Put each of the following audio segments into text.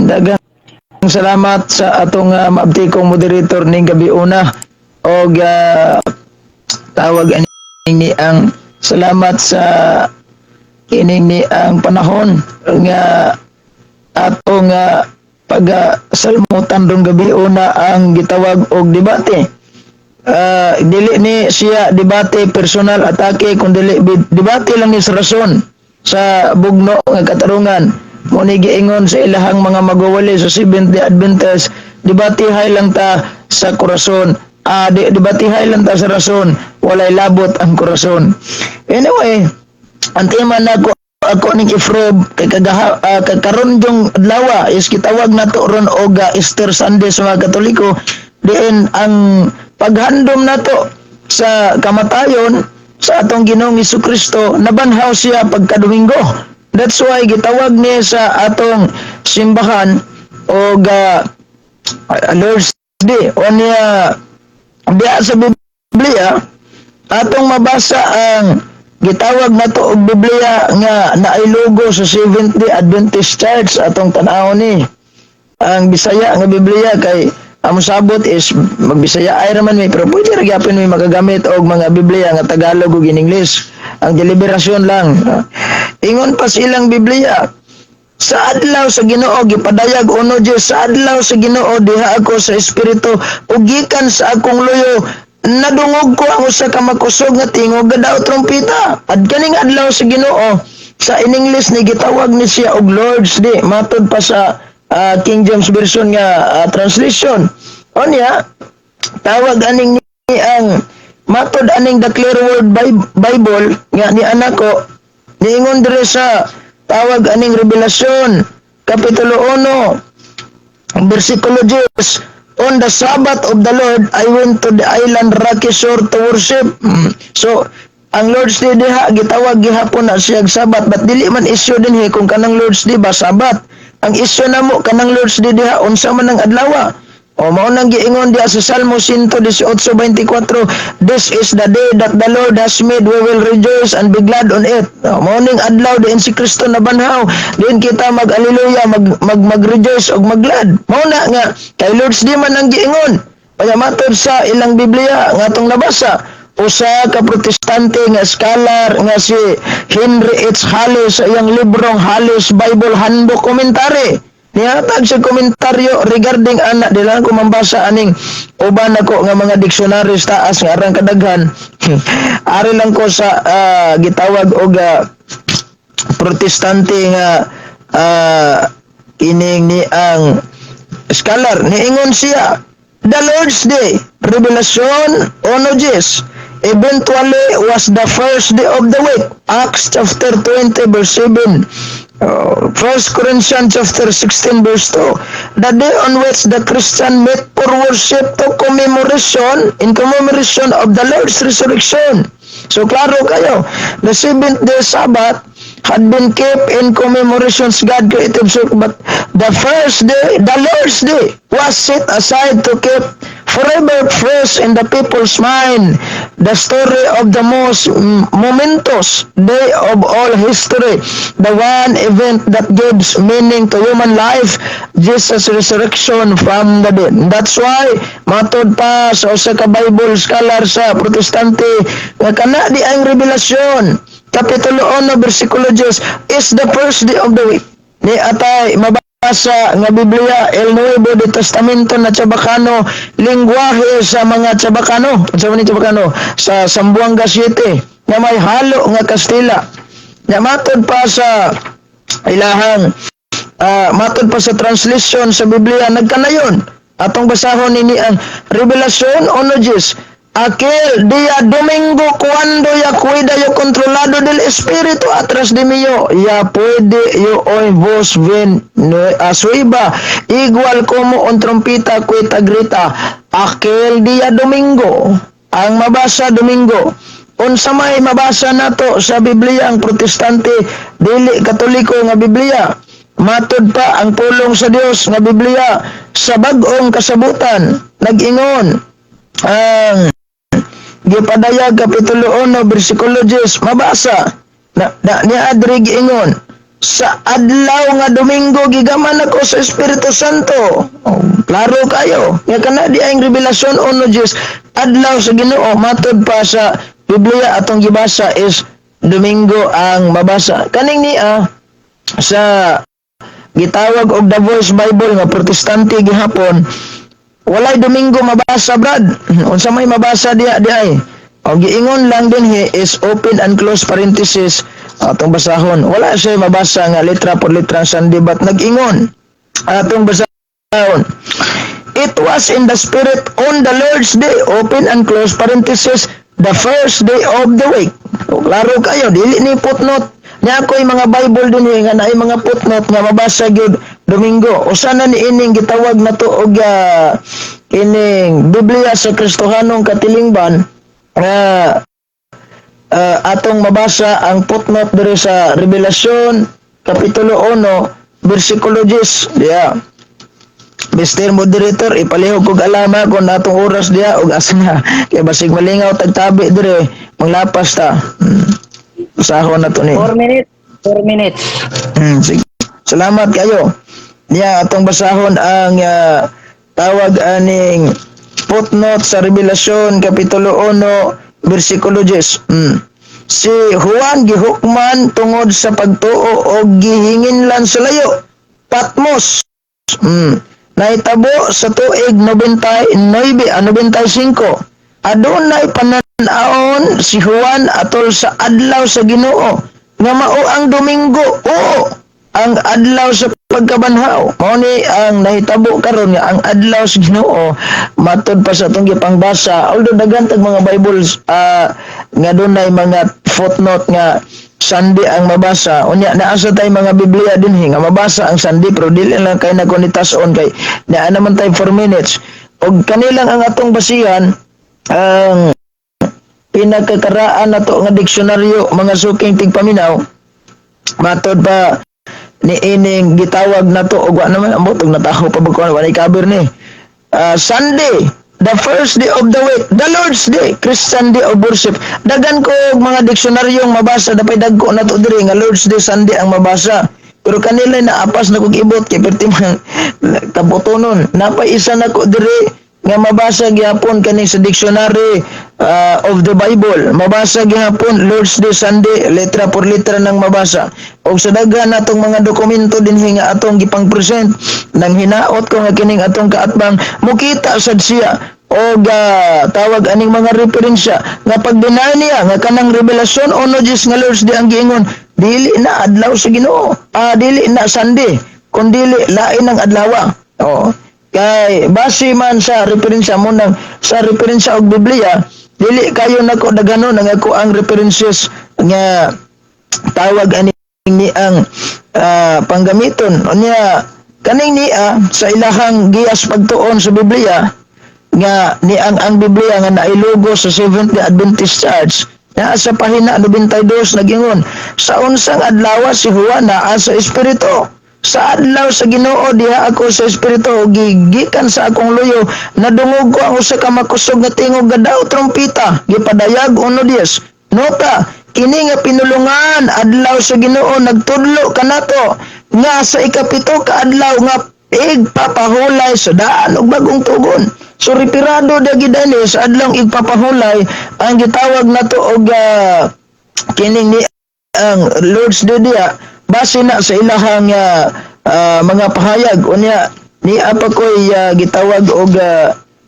Daghang salamat sa atong maabtikong moderator ning gabi una og tawag ani ni ang salamat sa kining ni ang panahon nga atong pag-salmutan rong gabi una ang gitawag og debate. Dili ni siya debate personal atake kundi debate lang ni sa rason sa bugno nga katarungan. Muni giingon sa ilahang mga magwawali sa Seventh-day Adventist, debatihay lang ta sa korason. Debatihay lang ta sa rason, walay labot ang korason. Anyway, ang tema nako ako ning ifrob kay karon jong adlaw is kitawag nato ron og Easter Sunday sa mga Katoliko, diin ang paghandom nato sa kamatayon sa atong Ginoong Hesukristo. Nabanhaw siya pagka-Domingo. That's why gitawag niya sa atong simbahan og Lord's Day. O niya diya sa Biblia atong mabasa ang gitawag nato og Biblia nga nailugo sa Seventh-day Adventist Church. Atong tan-aw ni ang Bisaya nga Biblia kay ang sabot is magbisaya ay raman may pero pwede ra gyapon may magagamit og mga Biblia nga Tagalog ug English. Ang deliberasyon lang. Ingon pa silang Biblia, sa adlaw sa Ginoo gipadayag uno Dios, sa adlaw sa Ginoo diha ako sa espiritu ug gikan sa akong luyo nadungog ko ang usa ka makusog nga tingog nga daw trompeta. At kaning adlaw sa Ginoo sa in English ni gitawag ni siya og Lord's Day, matud pa sa King James Version nga translation. O niya tawag aning ni ang matod aning the Clear Word Bible nga ni anak ko niingon dire sa tawag aning Revelasyon Kapitulo 1 versikulo 10, on the Sabbath of the Lord I went to the island Rocky Shore to worship. So ang Lord's Day diha gitawag gihapon na siya Sabat, but dili man issue din kung kanang Lord's Day ba Sabat. Ang issue namo kanang Lord's Day diha unsa man ang adlaw. O mao nang giingon diha sa Salmo 118:24, this is the day that the Lord has made, we will rejoice and be glad on it. Mao ning adlaw diin si Kristo nabanhaw, diin kita mag-aleluya, mag-rejoice og mag-glad. Mao na nga kay Lord's Day man ang giingon. Kaya matod sa ilang Biblia nga atong nabasa, usa ka protestante nga scholar nga si Henry H. Hallis sa iyang librong Hallis Bible Handbook Commentary. Nihatag sa komentaryo regarding anak dilang ko mambasa aning uban ako nga mga dictionaries taas nga arang kadaghan. Ari lang ko sa gitawag og protestante nga kining ni ang scholar niingon siya, the Lord's Day Revelation 1:10 eventually was the first day of the week. Acts chapter 20 verse 7. 1 Corinthians chapter 16 verse 2, the day on which the Christian met for worship in commemoration of the Lord's resurrection. So klaro kayo, the seventh day Sabbath had been kept in commemorations God created, so but the first day, the Lord's Day, was set aside to keep forever fresh in the people's mind the story of the most momentous day of all history, the one event that gives meaning to human life, Jesus' resurrection from the dead. That's why matod pa sa usa ka Bible scholar sa protestante nga kana di ang Revelasyon Kapitulo 1 versikulo 10 is the first day of the week. Ni atay mabasa nga Biblia El Nuevo de Testamento na Chabacano, lingwahe sa mga Chabacano, sa Zamboanga City nga may halo nga Kastila. Nga matod pa sa ilahang matod pa sa translation sa Biblia nagkanayon atong basahon nini ang Revelasyon 1:10. Aquel día domingo cuando ya cuida yo controlado del espíritu atrás de mí ya puede yo oír voz ven a su iba igual como un trompeta cuita grita. Aquel día domingo ang mabasa domingo unsa may mabasa nato sa Biblia ang protestante dili katoliko nga Biblia. Matod pa ang pulong sa Dios nga Biblia sa bag-ong kasabutan nag-ingon ang gipadayag Kapitulo 1 versikulo 10 mabasa na ni adrig ingon sa adlaw nga Domingo gigaman ako sa Espiritu Santo. Oh, klaro kayo. Nga kana di ang revelasyon ono Diyos adlaw sa Ginoo matod pa sa Biblia atong gibasa is Domingo ang mabasa. Kaning niya sa gitawag og The Voice Bible nga protestante gihapon walay Domingo mabasa brad. Unsa may mabasa diha di ay. O giingon lang din is open and close parenthesis atong basahon. Wala siya mabasa nga letra por letra Sunday but nag-ingon atong basahon. It was in the Spirit on the Lord's Day, open and close parenthesis, the first day of the week. O, klaro kayo, dili ni footnote. Nya ako'y mga Bible din nga naay mga footnote nga mabasa gyud Domingo. O sana ni ining gitawag na to og ining Biblia sa Kristohanong katilingban nga atong mabasa ang footnote diri sa Revelasyon Kapitulo 1 versikulo 10 diya. Mr. Moderator ipalihog kog alama kung natong oras diya og asa na kay basig malingaw tagtabi diri manglapas ta. Usahon na to ni 4 minutes. 4 minutes. sige. Salamat kayo. Diya atong basahon ang tawag aning footnote sa Revelasyon Kapitulo 1 versikulo 10. Si Juan gihukman tungod sa pagtuo o gihinginlan sa layo. Patmos. Naitabo sa tuig 95. Adunay pananaon si Juan atol sa adlaw sa Ginoo nga mao ang Domingo. Oo, ang adlaw sa pagkabanhaw. Mao ni ang nahitabo karon nga ang adlaw sa Ginoo matud pa sa atong gipangbasa. Although daghan tag mga Bibles nga dunay mga footnote nga Sunday ang mabasa. Unya naasa tay mga Biblia dinhi nga mabasa ang Sunday pero dili lang kay nagkonitason kay naa naman tay 4 minutes. Og kanilang ang atong basihan ang pinagkakaraan nato nga diksyonaryo mga suking tigpaminaw matod pa ni ining gitawag nato og wa naman ambot og nataho pa bagko wala cover ni Sunday, the first day of the week, the Lord's Day, Christian day of worship. Dagan ko og mga diksyonaryong mabasa dapay dagko nato diri nga Lord's Day Sunday ang mabasa. Pero kanila naapas na kog ibot kay perti man kabutonon. Napay isa nako diri nga mabasa gihapon kani sa dictionary of the Bible. Mabasa gihapon Lord's Day Sunday letra por letra nang mabasa. Og sa daghan natong mga dokumento dinhi nga atong gipang-present nang hinaot ko nga kining atong kaatbang mukita sad siya og tawag aning mga referensya nga pagdinay niya nga kanang revelasyon ono Diyos nga Lord's Day ang giingon dili na adlaw sa Ginoo. Dili na Sunday kundi lain ang adlaw. Oo. Kay base man sa referensya mo nang sa referensya og Biblia dili kayo nako dagano nang ako ang references nga tawag ani ni ang panggamiton unya kaning niya sa ilahang giyas pagtuon sa Biblia nga ni ang Biblia nga nailogo sa Seventh-day Adventist Church na sa pahina 92 nagingon sa unsang adlaw si Juan naa sa espiritu. Sa adlaw sa Ginoo diha ako sa espiritu gigikan sa akong luyo nadungog ko ang usa ka makusog nga tingog nga daw trompeta gipadayag uno Dios. Nota kini nga pinulungan adlaw sa Ginoo nagtudlo kanato nga sa ikapito ka adlaw nga igpapahulay sa daan og bagong tugon. So retirado da gidani sa adlaw igpapahulay ang gitawag nato og kining ni ang Lord's Day diha base na sa ilahang mga pahayag unya ni apa ko'y gitawag og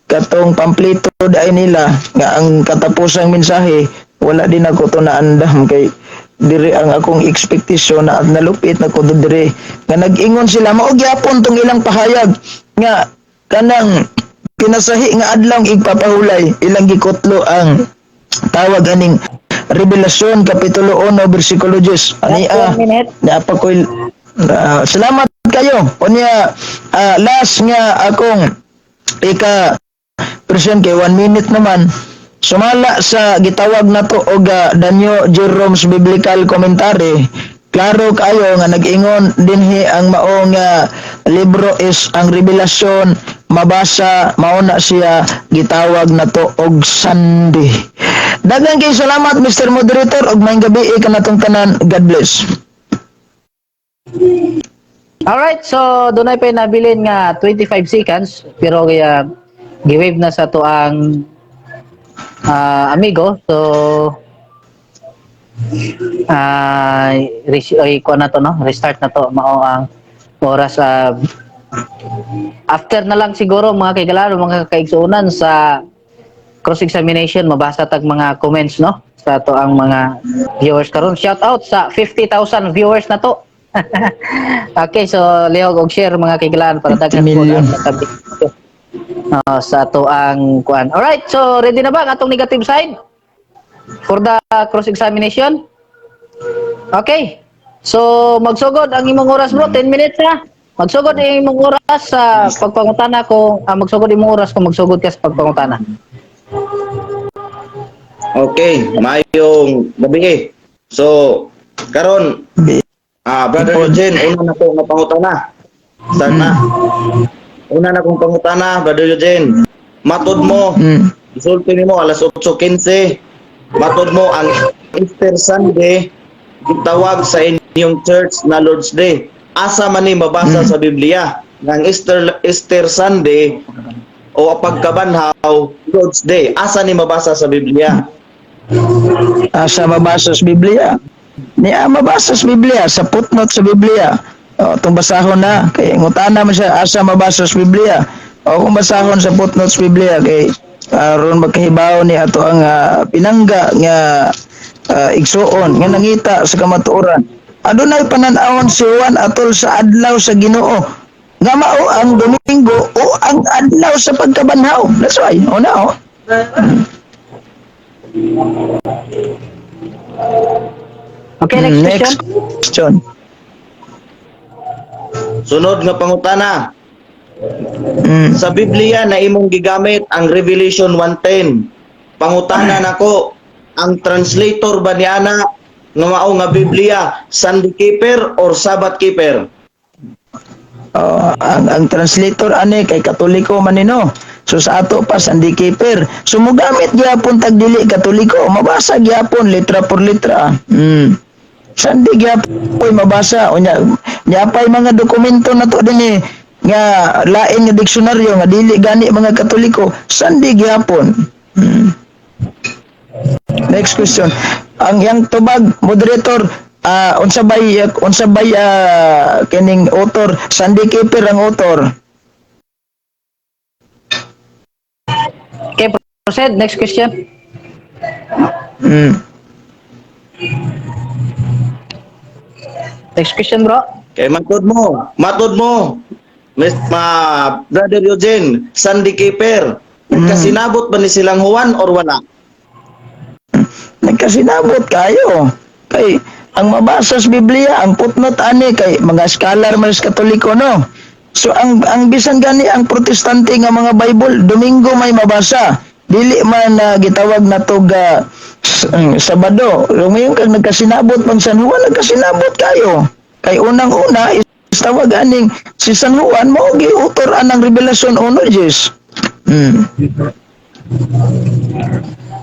katong pamplito dai nila nga ang katapusang mensahe wala din ako to naandam kay diri ang akong expectation na nalupit na ko diri nga nag-ingon sila mao gyapon tong ilang pahayag nga kanang pinasahi nga adlaw igpapahulay ilang gikutlo ang tawag aning Revelasyon Kapitulo 1 versikulo 10. Ani pa ko salamat kayo. Unya last nga akong present kay 1 minute naman. Sumala sa gitawag nato og Danyo Jerome's Biblical Commentary. Klaro kayo nga nag-ingon dinhi ang maong libro is ang Revelasyon mabasa mauna siya gitawag nato og Sunday. Daghang kay salamat Mr. Moderator og maayong gabi kanatong tanan. God bless. Alright, so dunay pa nabilin nga 25 seconds pero gi-wave na sa to ang amigo. So ko na to no, restart na to mao ang oras after na lang siguro mga kaigalaro, mga kaigsuunan sa cross examination mabasa tag mga comments no sa to ang mga viewers karon. Shout out sa 50,000 viewers na to. Okay, so lihog og share mga kaigalaan para 50 daghan po million. ang natabi sa to ang kuan. Alright, so ready na ba ang atong negative side for the cross examination? Okay. So magsugod ang imong oras bro, 10 minutes ha. Magsugod ang imong oras sa pagpangutana kung magsugod imong oras kung magsugod ka sa pagpangutana. Okay, maayong gabi eh. So, karon Brother Eugene, una na ko nga pangutana. Start na. Una na kong pangutana, Brother Eugene. Matod mo, isulti nimo alas 8:15. Matod mo ang Easter Sunday gitawag sa inyong church na Lord's Day. Asa man ni mabasa sa Biblia nga ang Easter Sunday o pagkabanhaw Lord's Day. Asa ni mabasa sa Biblia? Asa mabasa sa Biblia? Niya mabasa sa Biblia, sa footnote sa Biblia. O, itong basahon na. Kaya ngutana mo siya, asa mabasa sa Biblia. O kung basahon sa footnote sa Biblia, kay ron magkahibaw ni ato ang pinangga nga igsuon, nga nangita sa kamatuoran. Adunay panan-awon si Juan atol sa adlaw sa Ginoo. Nga mao ang Domingo o ang adlaw sa pagkabanhaw. That's why, o na o. Okay, next Next question. question. Sunod nga pangutana. Sa Biblia na imong gigamit ang Revelation 1:10. Pangutana nako, ang translator ba niana nga mao nga Biblia, Sunday keeper or Sabbath keeper? Ang translator ani kay Katoliko man nino. So sa ato pa Sunday keeper. So mogamit gyapon tag dili Katoliko, mabasa gyapon letra por letra. Sunday gyapon mabasa unya pay mga dokumento na to dinhi nga lain nga diksyonaryo nga dili gani mga Katoliko. Sunday gyapon. Next question. Ang yang tubag moderator unsa bay kining author, Sunday keeper ang author. Okay, proceed. Next question. Next question, bro. Kay matod mo. Brother Eugene, Sunday keeper. Nagkasinabot ba ni silang Juan or wala? Nagkasinabot kayo. Kay ang mabasa sa Biblia, ang footnote ani kay mga scholar man sa Katoliko no. So ang bisan gani ang protestante nga mga Bible, Domingo may mabasa. Dili man gitawag na to Sabado. Lumayon kag nagkasinabot pang San Juan, nagkasinabot kayo. Kay unang-una is tawag aning si San Juan mao giutor anang Revelasyon 1:10.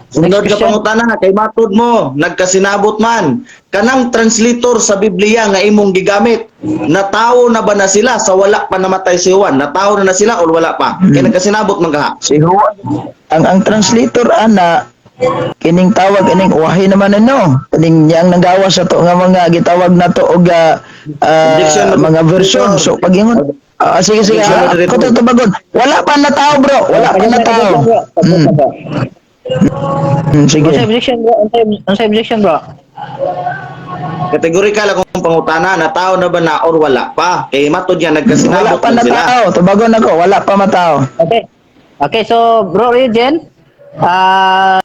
Sunod ka pangutana kay matod mo, nagkasinabot man kanang translator sa Biblia nga imong gigamit. Natawo na ba na sila sa wala pa namatay si Juan? Natawo na sila o wala pa? Kay nagkasinabot man kaha. Si Juan, ang translator ana kining tawag ining wahi naman ano kining yang nagawa sa to nga mga gitawag na to og mga version. So pagingon sige ako to tubagon wala pa na tao bro, wala pa na tao. Sige. Unsa objection, bro? Unsa objection, bro? Kategorikal akong pangutana, natawo na ba na or wala pa? Kay matod yan Wala nagkasinabot pa man na sila. tao, tubagon ako, wala pa matao. Okay, so bro Eugene,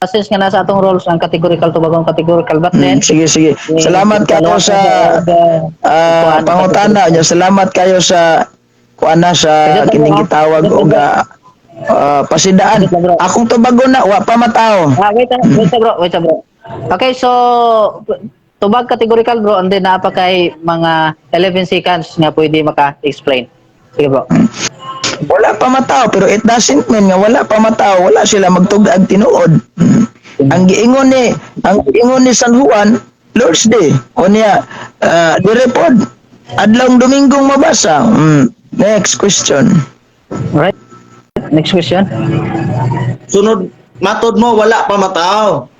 since nga nasa atong roles ang categorical tubagon categorical but then Sige. Salamat kayo sa pangutana. Salamat kayo sa kuana sa kining gitawag og pasidaan. Akong tubagon na wa pa matao. wait bro. Okay, so tubag categorical bro and then napa kay mga 11 seconds nga pwede maka-explain. Sige bro. Wala pa matao pero it doesn't mean nga wala pa matao, wala sila magtugag tinuod. Ang giingon ni San Juan Lord's Day o niya direpod adlawng Domingong mabasa. Next question. Alright. Next question. Sunod, matod mo, wala pa matao.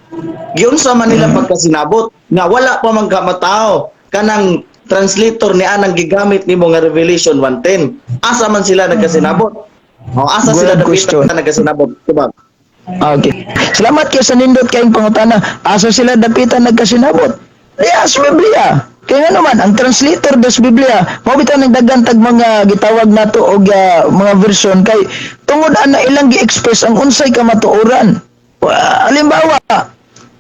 Giyon sa Manila pagkasinabot, nga wala pa man ka matao. Kanang translator ni anang gigamit nimo nga Revelation 1:10. Asa man sila nagkasinabot? O asa sila Good question. dapitan nagkasinabot? Diba? Okay. Salamat kayo sa nindot kayong pangutana. Asa sila dapitan nagkasinabot? Sa Biblia. Kaya nga naman, ang translator des Biblia, mao bitaw nagdagan tag mga gitawag nato og mga version kay tungod ana ilang gi-express ang unsay kamatuoran. Halimbawa,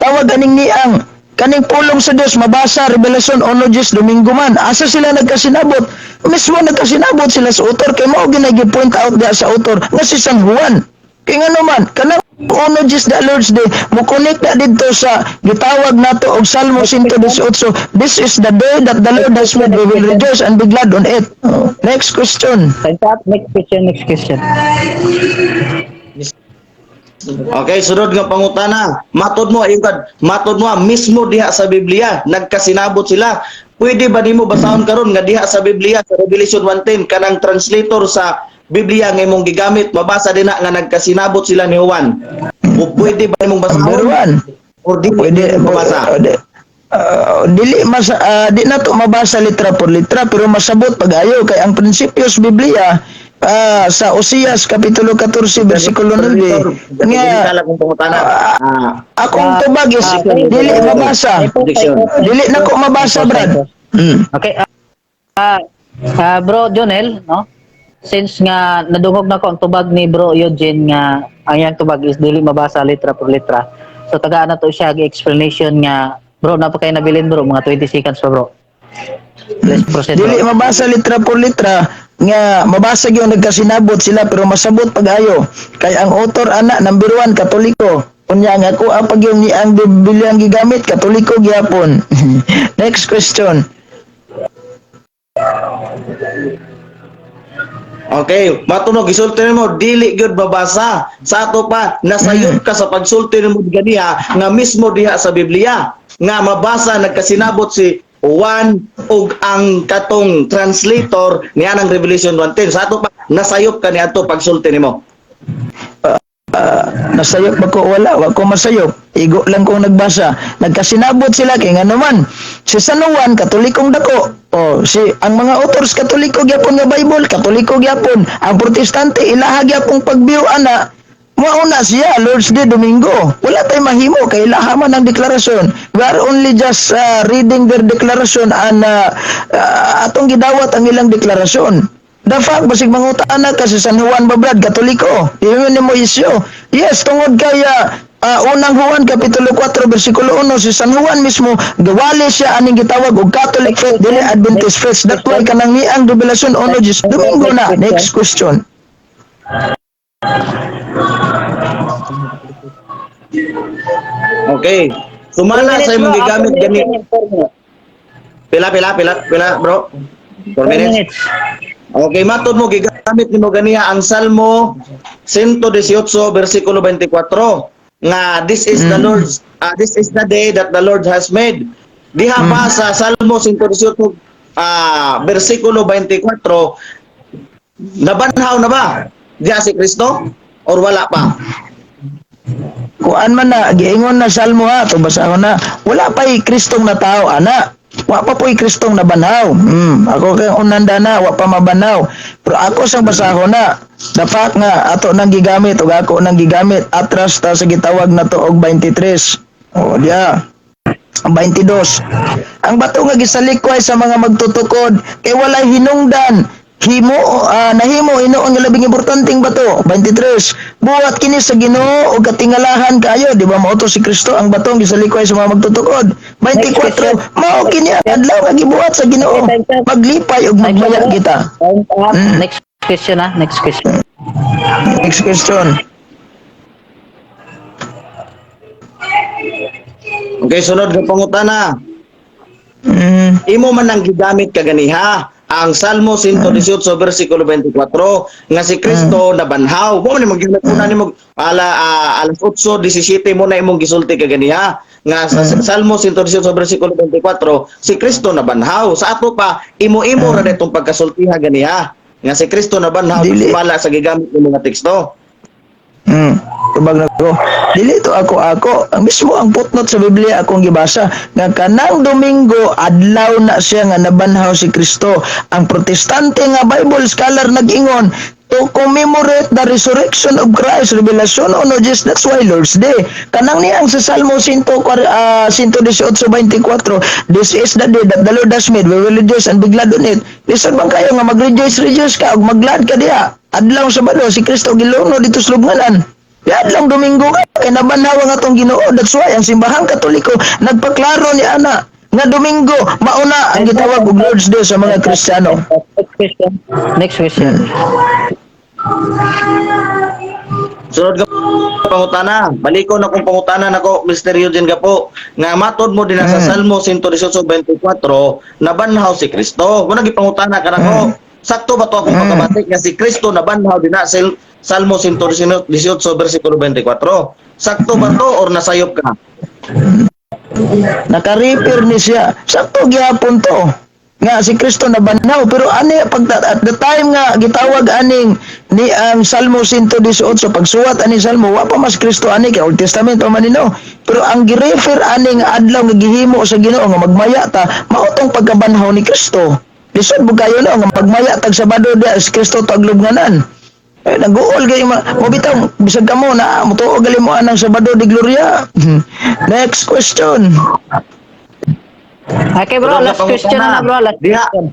tawag aning niang kaning pulong sa Dios mabasa Revelation 1:10 Domingo man. Asa sila nagkasinabot? Mismo nagkasinabot sila sa author kay mao ginagi point out diha sa author nga si San Juan. Kaya nga naman, kanang 1:10 the Lord's Day, mukunik na dito sa gitawag nato og Salmo 118. This is the day that the Lord has made. We will rejoice and be glad on it. Next question. Time up. Next question. Next question. Okay, sunod nga pangutana. Matod mo ayungkad, matod mo mismo diha sa Biblia nagkasinabot sila. Pwede ba nimo basahon karon nga diha sa Biblia sa Revelation 1:10 kanang translator sa Biblia nga imong gigamit mabasa din na nga nagkasinabot sila ni Juan. O pwede ba imong Number basahon? one. Or di Pwede mo mabasa? Di na to mabasa litra por litra pero masabot pag-ayo kay ang prinsipyo sa Biblia sa Osias kapitulo 14 bersikulo 9 nga Kala kong pangutana. akong tubag is dili mabasa. Dili na ko mabasa, Brad. Okay. Bro Jonel, no? Since nga nadungog na ko ang tubag ni Bro Eugene nga ang iyang tubag is dili mabasa litra por litra. So tagaan na to siya explanation nga bro napakay nabilin bro mga 20 seconds pa bro. Let's proceed. Dili Bro. mabasa litra por litra nga mabasa gyud nagkasinabot sila pero masabot pag-ayo kay ang author ana number 1 Katoliko. Unya nga ko pag yung ni ang Biblia ang gigamit Katoliko gyapon. Next question. Okay, matunog gisulti mo dili gyud babasa. Sa ato pa nasayod ka sa pagsulti mo ganiha nga mismo diha sa Biblia nga mabasa nagkasinabot si Juan ug ang katong translator niya ng Revelation 1:10. Sa ato pa nasayop ka niadto pagsulti nimo. Nasayop ba ko? Wala, wa ko masayop. Igo lang kong nagbasa. Nagkasinabot sila kay nga naman. Si San Juan, Katolikong dako. Ang mga authors Katoliko gyapon nga Bible, Katoliko gyapon. Ang Protestante ilaha gyapon pagbiyo ana. Mauna siya Lord's Day Domingo. Wala tay mahimo kay ilaha man ang deklarasyon. We are only just reading their declaration and atong gidawat ang ilang deklarasyon. The fact, basig mangutana ka si San Juan Babrad, Katoliko. Yun mo isyo. Yes, tungod kaya unang Juan, Kapitulo 4, versikulo 1, si San Juan mismo, gawali siya aning gitawag og Catholic faith, dili Adventist faith. That's why kanang niang Revelation 1, Domingo na. Next question. Okay. Sumala sa imong gigamit gani. Pila bro. 4 minutes. Okay, matod mo gigamit nimo ganiha ang Salmo 118 bersikulo 24 nga this is the Lord's this is the day that the Lord has made. Diha pa sa Salmo 118 bersikulo 24 nabanhaw na ba diha si Kristo or wala pa? Kuan man na, giingon na Salmo ha, to basahon na. Wala pa'y Kristong na tao, ana. Wa pa po'y Kristong nabanaw. Ako kay unanda na, wa pa mabanaw. Pero ako sang basahon na. Dapat nga, ato nang gigamit, o ako nang gigamit, atras ta sa gitawag na to og 23. O, diya. 22. Ang bato nga gisalikway sa mga magtutukod, kay walay hinungdan. Nahimo ino ang labing importanteng bato. 23. Buhat kini sa Ginoo og katingalahan kayo, di ba? Mao to si Kristo ang batong gisalikoy sa mga magtutukod. 24. Mao kini ang adlaw nga gibuhat sa Ginoo. Maglipay og magmaya kita. Next question ha. Next question. Next question. Okay, sunod nga pangutana. Imo man ang gigamit kaganiha ang Salmo 118 bersikulo 24 nga si Kristo nabanhaw. Mo man magigamit una nimo alas 8:17 mo na imong gisulti kaganiha. nga sa Salmo 118 versikulo 24 si Kristo na banhaw. Sa ato pa imo-imo ra detong pagkasultiha ganiha nga si Kristo na banhaw Dili. bala sa gigamit ng mga teksto. Tubag na ko. Dili to ako. Ang mismo ang footnote sa Biblia akong gibasa nga kanang Domingo adlaw na siya nga nabanhaw si Kristo. Ang protestante nga Bible scholar nag-ingon to commemorate the resurrection of Christ, Revelation ono just that's why Lord's Day. Kanang niyang sa Salmo 118:24, this is the day that the Lord has made, we will rejoice and be glad on it. Lisod bang kayo nga mag-rejoice ka ug maglad ka diha. Adlaw Sabado si Kristo giluno dito sa lubnganan. Adlaw Domingo ka kay nabanhaw ang atong Ginoo. That's why ang simbahang Katoliko nagpaklaro ni ana nga Domingo mauna ang gitawag og Lord's Day sa mga Kristiyano. Next question. Sunod ka pangutana. Baliko na kung pangutana nako Mr. Eugene Gapo nga matod mo din sa Salmo 118:24 nabanhaw si Kristo. Muna gipangutana ka nako. Sakto ba to akong pagkabatik nga si Kristo nabanhaw din sa Salmo 118 versikulo 24? Sakto ba to or nasayop ka? Naka-repair ni siya. Sakto gyapon to. Nga si Kristo nabanhaw pero ani pag at the time nga gitawag aning ni ang Salmo 118 pagsuwat ani Salmo wa pa mas Kristo ani kay Old Testament pa man nino. Pero ang gi-refer ani nga adlaw nga gihimo sa Ginoo nga magmaya ta mao tong pagkabanhaw ni Kristo. Lisod mo kayo no nga magmaya tag Sabado dia si Kristo tag lubnganan. Nag-uol kayo mo bitaw bisag kamo na mutuo gali mo anang Sabado di Gloria. Next question. Okay bro, last question na bro, last question.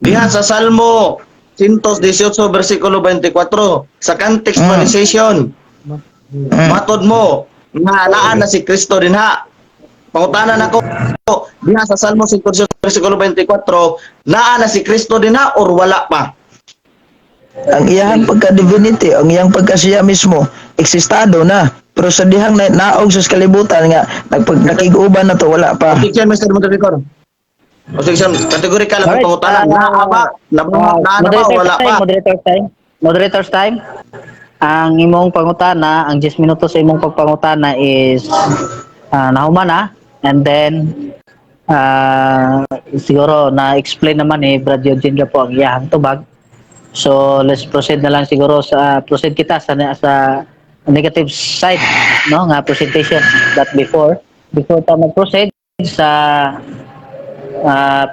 Diha sa Salmo 118 versikulo 24 sa contextualization. Matod mo nga naa na si Kristo din ha. Pangutanan ako diha sa Salmo 118 versikulo 24 naa na si Kristo din ha or wala pa? Ang iyang pagka-divinity, ang iyang pagkasiya mismo, eksistado na. Pero sa dihang naog sa kalibutan nga, nakiguban na to, wala pa. Objection, Mr. Moderator. Objection, categorical ang pangutanan. Naa ba? Naa na ba o wala pa? Moderator's time. Ang imong pangutana, ang 10 minutos sa imong pagpangutana is nahuman na. And then, siguro na-explain naman ni Brad Eugene po ang iyang tubag. So let's proceed na lang siguro proceed kita sa negative side no nga presentation that before ta mag-proceed sa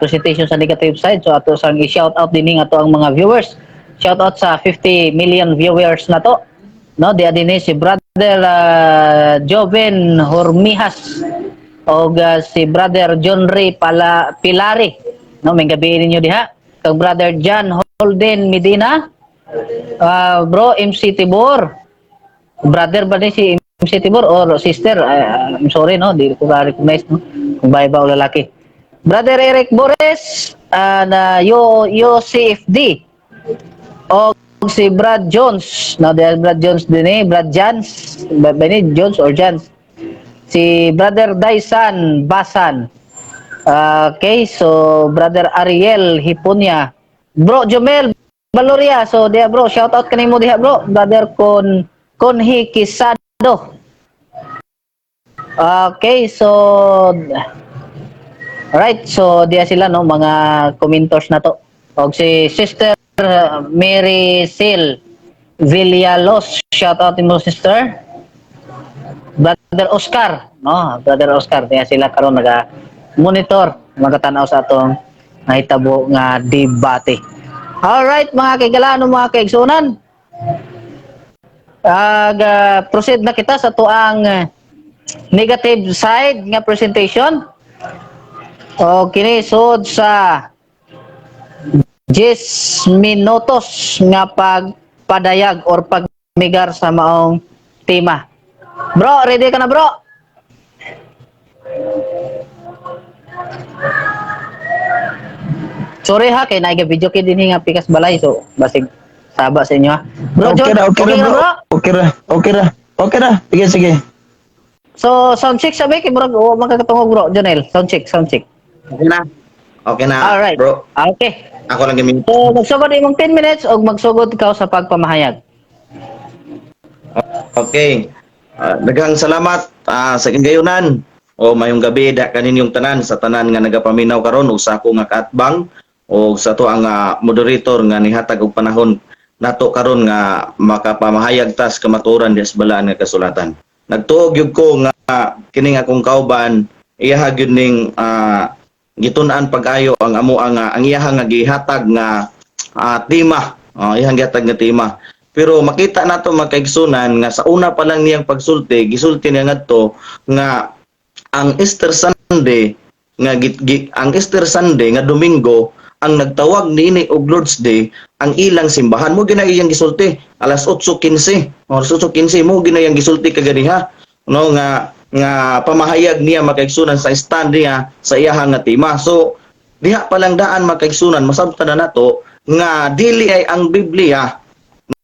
presentation sa negative side, so ato sang i-shout out dinhi ato ang mga viewers. Shout out sa 50 million viewers na to no dia dinhi si brother Joven Hormihas o si brother John Ray Pilari no may gabi ninyo diha kag brother John Holden Medina, bro MC Tibor, brother ba ni si MC Tibor or sister? I'm sorry no, di ko recognize no, kung bahay ba o lalaki. Brother Eric Bores, na CFD, o si Brad Jones, no, Brad Jones din eh, Brad Jans, ba ni Jones or Jans? Si brother Daisan Basan. Okay, so brother Ariel Hipunya, bro Jomel Valoria, so dia bro, shout out kanimo diha bro, brother Konhi Kisado. Okay, so alright, so dia sila no mga commenters na to. Og si sister Mary Sil Villalos, shout out mo sister. Brother Oscar, no, brother Oscar, dia sila karon monitor magatanaw sa atong nahitabo nga debate. Alright mga kaigalano, mga kaigsunan, proceed na kita sa tuang negative side nga presentation. O kini sud sa 10 minutos nga pagpadayag or pagmigar sa maong tema. Bro, ready ka na bro? Sorry ha, kay naiga-video kay dinhi nga pikas balay, so basig saba sa inyo ha. Bro, Okay John, na, bro. Okay na. Sige. So, sound check sabi kay murag magkakatungog bro, Jonel. Sound check. Okay na, Alright. bro. Okay. Ako lang gamit. So, magsugod imong 10 minutes o magsugod ikaw sa pagpamahayag. Okay. Daghang salamat sa kingayunan. O mayong gabi da kaninyong tanan sa tanan nga nagapaminaw karon ug sa ako nga kaatbang o sa to ang moderator nga nihatag og panahon nato karon nga makapamahayag tas kamaturan di sa balaan nga kasulatan. Nagtuog gyud ko nga kining akong kauban iyaha gyud ning gitun-an pag-ayo ang amo ang iyaha nga gihatag nga tema. Iyang gihatag nga tema. Pero makita nato makaigsunan nga sa una pa lang niyang pagsulti, gisulti niya ngadto nga ang Easter Sunday nga Domingo ang nagtawag niini og Lord's Day ang ilang simbahan mo ginayang gisulti alas 8:15 or 8:15 mo ginayang gisulti kaganiha no nga pamahayag niya makaigsunan sa stand niya sa iyaha nga tema. So diha pa lang daan makaigsunan masabtan na nato nga dili ay ang Biblia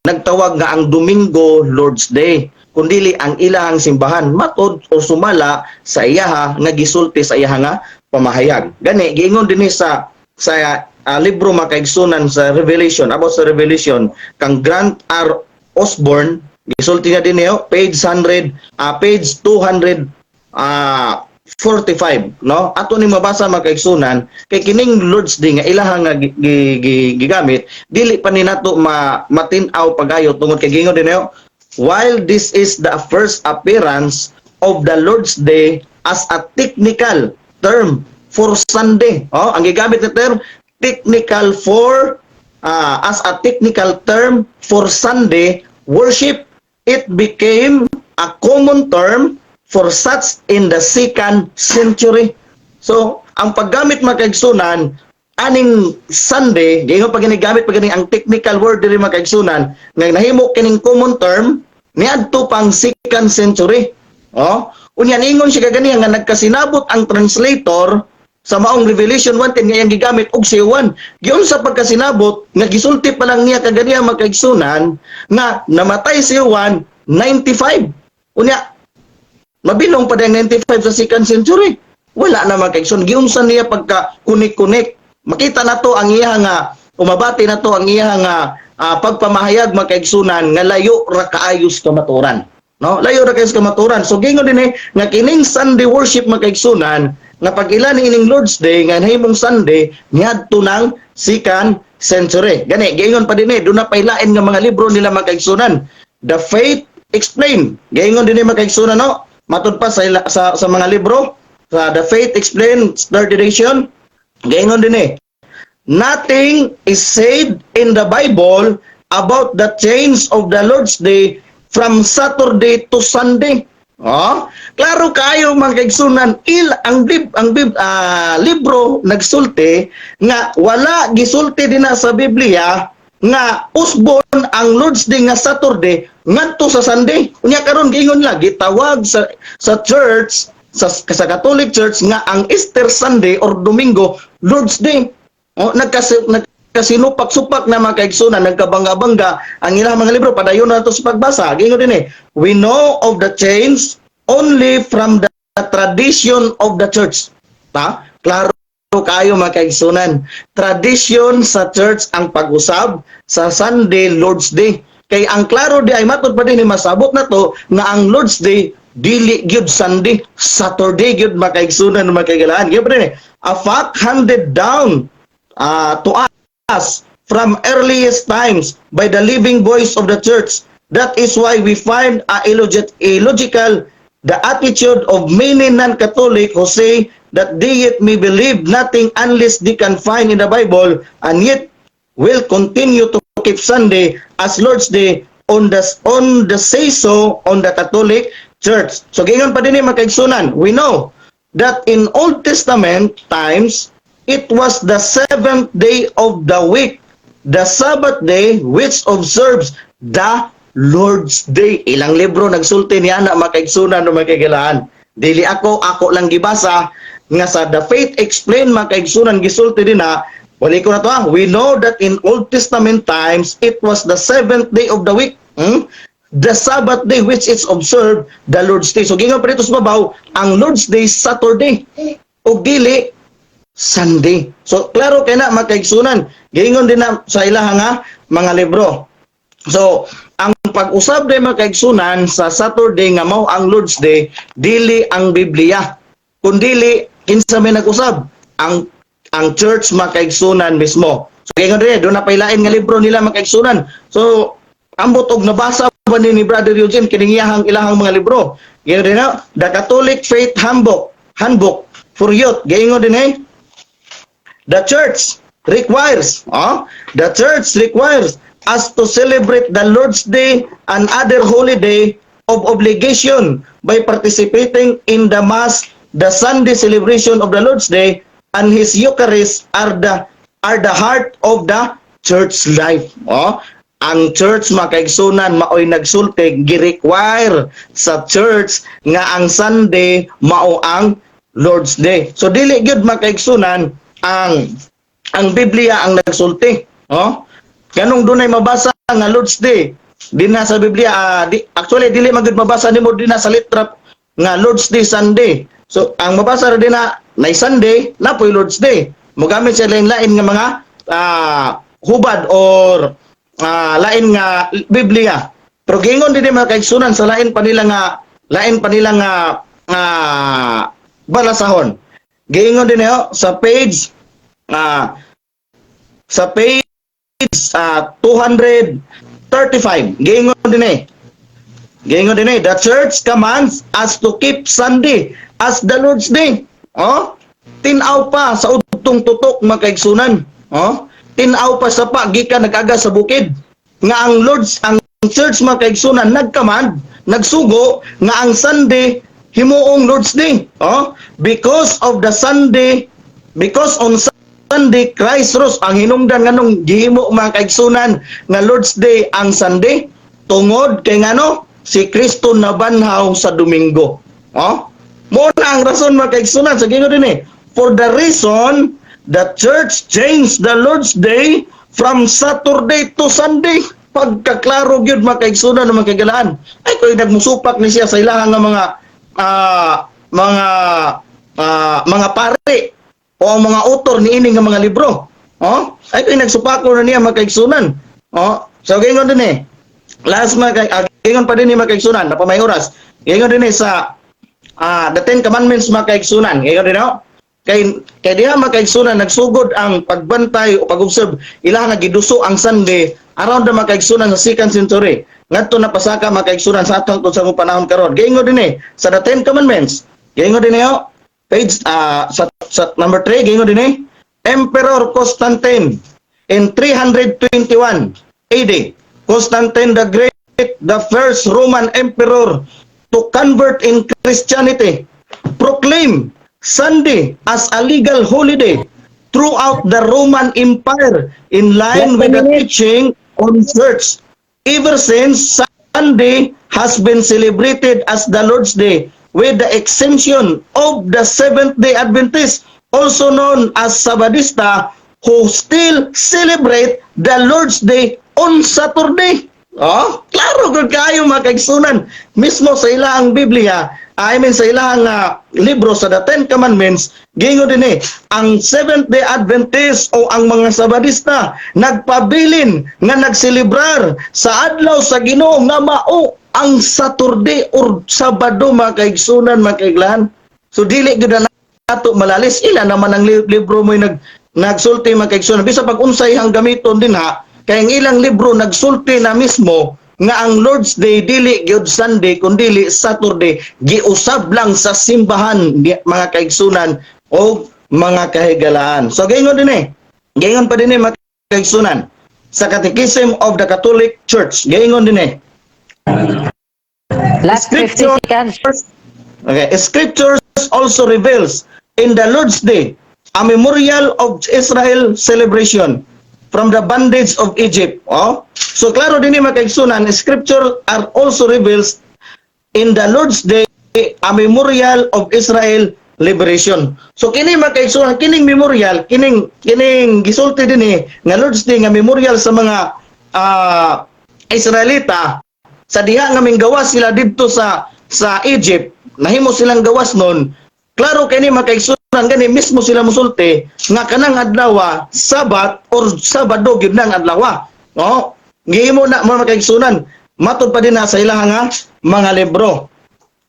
nagtawag nga ang Domingo Lord's Day kundili ang ilahang simbahan matod o sumala sa iyaha nga gisulti sa iyaha nga pamahayag. Gani giingon dinhi sa libro makaigsunan sa Revelation about sa Revelation kang Grant R. Osborne gisulti na dinhi page 245 no ato ni mabasa makaigsunan kay kining Lord's Day nga ilaha nga gigamit dili pa ni nato matin-aw pagayo tungod kay gingon dinhi while this is the first appearance of the Lord's Day as a technical term for Sunday. Ang gigamit na term technical for as a technical term for Sunday worship, it became a common term for such in the 2nd century. So, ang paggamit makaigsunan aning Sunday, gayon pag ginigamit pag ang technical word diri makaigsunan nga nahimo kining common term niadto pang 2nd century. Unya ingon siya kagani nga nagkasinabot ang translator sa maong Revelation 1:10 nga iyang gigamit og si Juan. Giun sa pagkasinabot nga gisulti pa lang niya kagani ang makaigsunan nga namatay si Juan 95. Unya mabilong pa din 95 sa 2nd century. Wala na makaigsunan. Giunsan niya pagka kunik-kunik. Makita nato ang iya nga umabati nato ang iya nga pagpamahayag makaigsunan nga layo ra kaayos kamaturan. No? Layo ra kaayos kamaturan. So gingon dinhi nga kining Sunday worship makaigsunan nga pag ilan ining Lord's Day nga nahimong Sunday niadto ng 2nd century. Gani gingon pa dinhi do na pailain nga mga libro nila makaigsunan. The Faith Explained. Gingon dinhi makaigsunan no. Matud pa sa mga libro sa The Faith Explained 3rd edition. Gingon dinhi nothing is said in the Bible about the change of the Lord's Day from Saturday to Sunday. Klaro kayo mga kaigsunan ang libro nagsulti nga wala gisulti din sa Biblia nga usbon ang Lord's Day nga Saturday ngadto sa Sunday. Unya karon giingon lang gitawag sa church sa Catholic Church nga ang Easter Sunday or Domingo Lord's Day. Nagkasinupak-supak na mga kaigsunan, nagkabangga-bangga ang ilang mga libro, padayon na ito sa pagbasa. Gingon din we know of the change only from the tradition of the church. Klaro kayo mga kaigsunan. Tradition sa church ang pag-usab sa Sunday, Lord's Day. Kay ang klaro di ay matod pa din masabot na to nga ang Lord's Day dili gyud Sunday, Saturday gyud mga kaigsunan mga kaigalaan. Gyud pa din a fact handed down to us from earliest times by the living voice of the church. That is why we find illogical the attitude of many non-Catholic who say that they yet may believe nothing unless they can find in the Bible and yet will continue to keep Sunday as Lord's Day on the say-so on the Catholic Church. So gayon pa din mga kaigsunan, we know that in Old Testament times it was the 7th day of the week, the Sabbath day which observes the Lord's Day. Ilang libro nagsulti niya na makaigsunan o makaigalaan. Dili ako lang gibasa nga sa The Faith Explained makaigsunan gisulti din na wali ko na to we know that in Old Testament times it was the 7th day of the week. The Sabbath day which is observed the Lord's Day. So gingon pa dito sa babaw ang Lord's Day Saturday o dili Sunday. So klaro kay na makaigsunan. Gingon din na sa ilaha nga mga libro. So, ang pag-usab day mga kaigsunan sa Saturday nga mao ang Lord's Day, dili ang Biblia. Kung dili, kinsa may nag-usab? Ang church mga kaigsunan mismo. So, kaya nga doon na pailain nga libro nila mga kaigsunan. So, ambot og nabasa ba ni Brother Eugene kining ilahang mga libro. Kaya din na, The Catholic Faith Handbook for Youth. Gaingon din the church requires us to celebrate the Lord's Day and other holiday of obligation by participating in the Mass, the Sunday celebration of the Lord's Day, and His Eucharist are the heart of the church life. Ang church mga kaigsunan maoy nagsulti gi-require sa church nga ang Sunday mao ang Lord's Day. So dili gyud mga kaigsunan ang Biblia ang nagsulti. Ganong dunay mabasa nga Lord's Day din na sa Biblia. Actually dili magud mabasa nimo din na sa litra nga Lord's Day Sunday. So ang mabasa ra din na Sunday na po'y Lord's Day. Mogamit sa lain-lain nga mga hubad or lain nga Biblia. Pero gingon din mga kaigsunan sa lain pa nila nga balasahon. Gingon din sa page 235. Gingon din the church commands us to keep Sunday as the Lord's Day. Tinaw pa sa udtong tutok mga kaigsunan. Tinaw pa sa gikan nag-aga sa bukid nga ang church mga kaigsunan nagcommand, nagsugo nga ang Sunday himuong Lord's Day. Because on Sunday Christ rose. Ang hinungdan nganong gihimo mga kaigsunan nga Lord's Day ang Sunday tungod kay ngano si Kristo nabanhaw sa Domingo. Mo na ang rason mga kaigsunan sa gingon dinhi. For the reason the church changed the Lord's Day from Saturday to Sunday. Pagkaklaro gyud mga kaigsunan mga kagalaan. Ay koy nagmusupak ni siya sa ilahang nga mga pare o ang mga author ni ining nga mga libro. Ay koy nagsupako na niya mga kaigsunan. So gingon din last gingon pa din ni mga kaigsunan na pa may oras. Gingon din sa the Ten Commandments mga kaigsunan. Gingon din kay diha mga kaigsunan nagsugod ang pagbantay o pag-observe ilaha nga giduso ang Sunday around the mga kaigsunan sa 2nd century. Ngadto na pasaka mga kaigsunan sa atong sa panahon karon. Gingon din sa the Ten Commandments. Gingon din page sa number 3 gingon din Emperor Constantine in 321 AD. Constantine the Great, the first Roman emperor to convert in Christianity, proclaim Sunday as a legal holiday throughout the Roman Empire in line with the teaching on church. Ever since, Sunday has been celebrated as the Lord's Day with the exemption of the Seventh-day Adventists, also known as Sabadista, who still celebrate the Lord's Day on Saturday. Klaro gud kayo mga kaigsunan. Mismo sa ilahang Biblia, sa ilahang libro sa The Ten Commandments, gingon din ang Seventh-day Adventist o ang mga Sabadista nagpabilin nga nagselebrar sa adlaw sa Ginoo nga mao ang Saturday or Sabado mga kaigsunan mga kaiglahan. So dili gud na nato malalis ila naman ang libro mo nagsulti mga kaigsunan. Bisa pag unsay hang gamiton din kay ang ilang libro nagsulti na mismo nga ang Lord's Day dili gyud Sunday kundi Saturday, giusab lang sa simbahan mga kaigsunan o mga kahigalaan. So gayon din gayon pa din mga kaigsunan sa Catechism of the Catholic Church. Gayon din Last 50 seconds. Okay, Scriptures also reveals in the Lord's Day a memorial of Israel celebration from the bondage of Egypt. So klaro din mga kaigsunan, Scripture are also reveals in the Lord's Day a memorial of Israel liberation. So kini mga kaigsunan, kining memorial, kining gisulti din nga Lord's Day nga memorial sa mga Israelita sa diha nga minggawas sila didto sa Egypt, nahimo silang gawas nun. Klaro kini mga kaigsunan gani mismo sila musulti nga kanang adlaw Sabat or Sabado gyud nang adlaw. gihimo na mo makaigsunan. Matod pa din na sa ilang nga mga libro.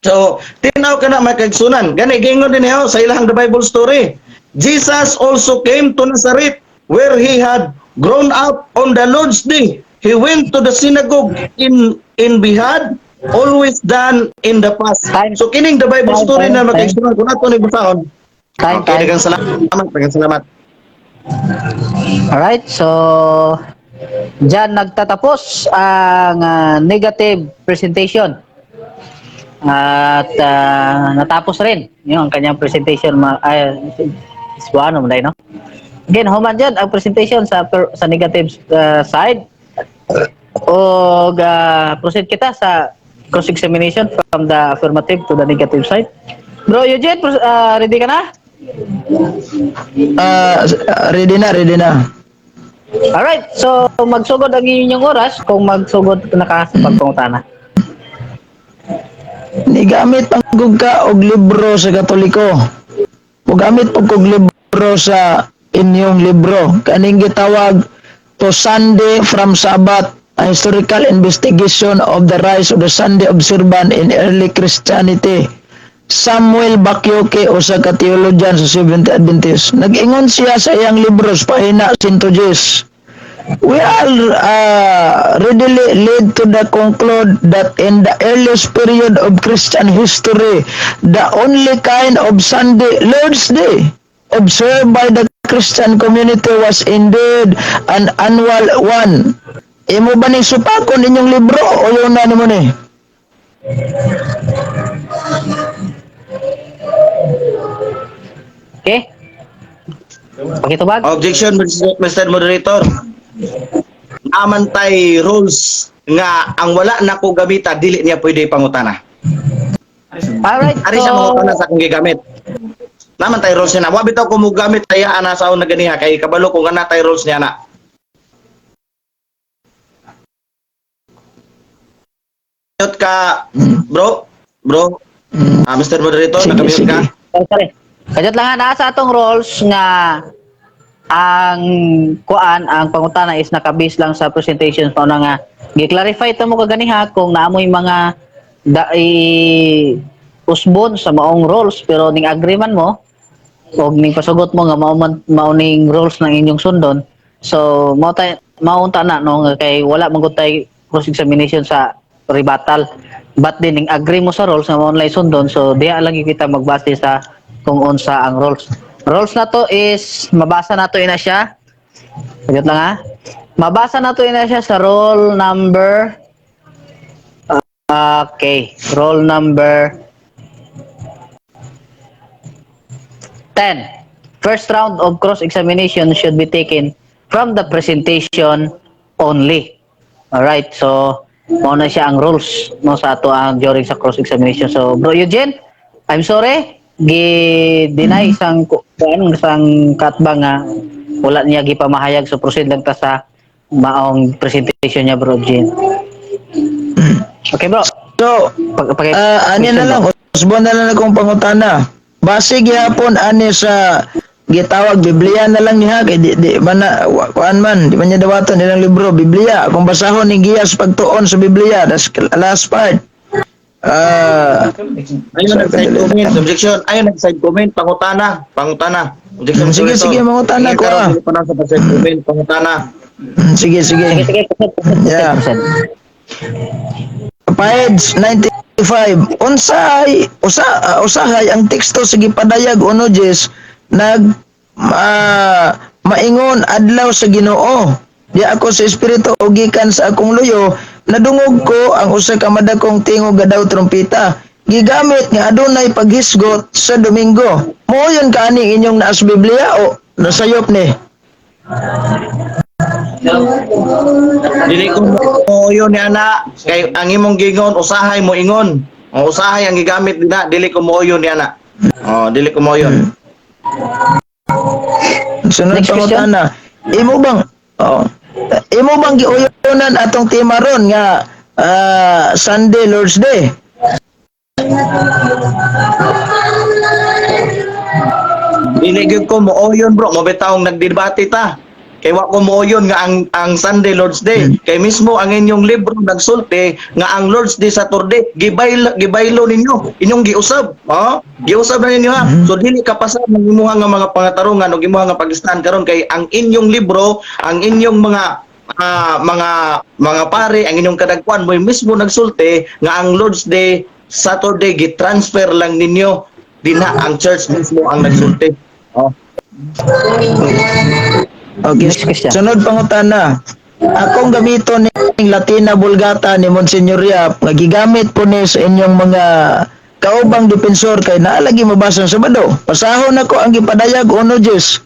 So, tinaw ka na makaigsunan. Gani gingon din niyo sa ilang the Bible story. Jesus also came to Nazareth where he had grown up on the Lord's day. He went to the synagogue in Bihad, always done in the past. Time. So kining the Bible Time, story time, na time. makaigsunan kung ato ni basahon. Time, Okay, time. daghang salamat. Alright, so dyan nagtatapos ang negative presentation. At natapos rin yung kanyang presentation. Ano mo no? Again, human dyan ang presentation sa negative side. O proceed kita sa cross-examination from the affirmative to the negative side. Bro Eugene, ready ka na? Ready na. Alright, so magsugod ang inyong oras kung magsugod na ka sa pagpangutana. Nigamit panggug ka og libro sa Katoliko. Mugamit pag og libro sa inyong libro. Kaning gitawag to Sunday from Sabbath, a historical investigation of the rise of the Sunday observance in early Christianity. Samuel Bakyoke, usa ka theologian sa Seventh Adventist. Nag-ingon siya sa iyang libro sa pahina 110. We are readily led to the conclude that in the earliest period of Christian history, the only kind of Sunday, Lord's Day, observed by the Christian community was indeed an annual one. Imo ba ni supakon inyong libro o yun na mo ni? Okay? Pakitubag? Objection, Mr. Moderator. Naman tay rules nga ang wala na ko gamita dili niya pwede pangutana. Alright, Ari siya mangutana sa akong gigamit. Naman tay rules niya na. Wa bitaw ko mo gamit kaya ana sa una ganiha kay kabalo ko nga na tay rules niya na. Mute ka, bro. Mr. Moderator, Sige, nakamute sige. ka. sorry. Kajat lang na sa atong rules nga ang pangutana is nakabase lang sa presentation pa na nga gi-clarify ta mo kaganiha kung naamoy mga usbon sa maong rules pero ning agreement mo og ning pasugot mo nga mao ning rules ng inyong sundon. So maunta na no nga kay wala man gud tay cross examination sa rebuttal but din ning agree mo sa rules nga mao online sundon, so diha lang kita magbase sa kung unsa ang rules. Rules na to is mabasa na to ina siya. Sagot lang ha. Mabasa na to ina siya sa roll number roll number 10. First round of cross-examination should be taken from the presentation only. Alright, so mao na siya ang rules no sa ato ang during sa cross-examination. So, Bro Eugene, I'm sorry, gi-deny sang katbang nga wala niya gipamahayag, so proceed lang ta sa maong presentation niya, Bro Eugene. Okay, bro. So, ani na lang, usbon na lang akong pangutana. Base gihapon ani sa gitawag Biblia na lang niya kay di man na kuan man di man niya dawaton ilang libro Biblia kung basahon ni Giyas pagtuon sa Biblia that's last part. Ayun nag-side comment, objection. Ayun nag-side comment, pangutana. Objection. Sige, Moderator. sige, mangutana ko, Karon, dili pa na sa side comment, pangutana. Sige. Sige. Yeah. Page 95. Usahay ang teksto sige padayag uno Jes nag maingon adlaw sa Ginoo. Di ako sa espiritu o gikan sa akong luyo nadungog ko ang usa ka madakong tingog daw trompeta. Gigamit nga adunay paghisgot sa Domingo. Moyon kani inyong naas Biblia o nasayop ni? Dili ko mo yun ni ana kay ang imong gingon usahay mo ingon. O usahay ang gigamit na dili ko mo yun ni ana. Dili ko mo yun. Sunod Next question. pangutana. Imo bang giuyonan atong tema ron nga Sunday Lord's Day? Dili gyud ko mo yun bro, mo bitawng nagdebate ta. Kay wa ko moyon nga ang Sunday Lord's Day. Kay mismo ang inyong libro nagsulti nga ang Lord's Day Saturday gibaylo ninyo. Inyong giusab. Giusab na ninyo ha. So dili ka pasar ng imuha nga mga pangatarungan o imuha nga pagistan karon kay ang inyong libro, ang inyong mga pare, ang inyong kadagkuan mo mismo nagsulti nga ang Lord's Day Saturday gi-transfer lang ninyo. Dinha ang church mismo ang nagsulti. Okay, Next question. sunod pangutana. Akong gamiton ning Latina Vulgata ni Monsignor Yap nga gigamit po ni sa inyong mga kaubang depensor kay naalagi mabasa sa Sabado. Pasahon ako ang gipadayag uno Diyos.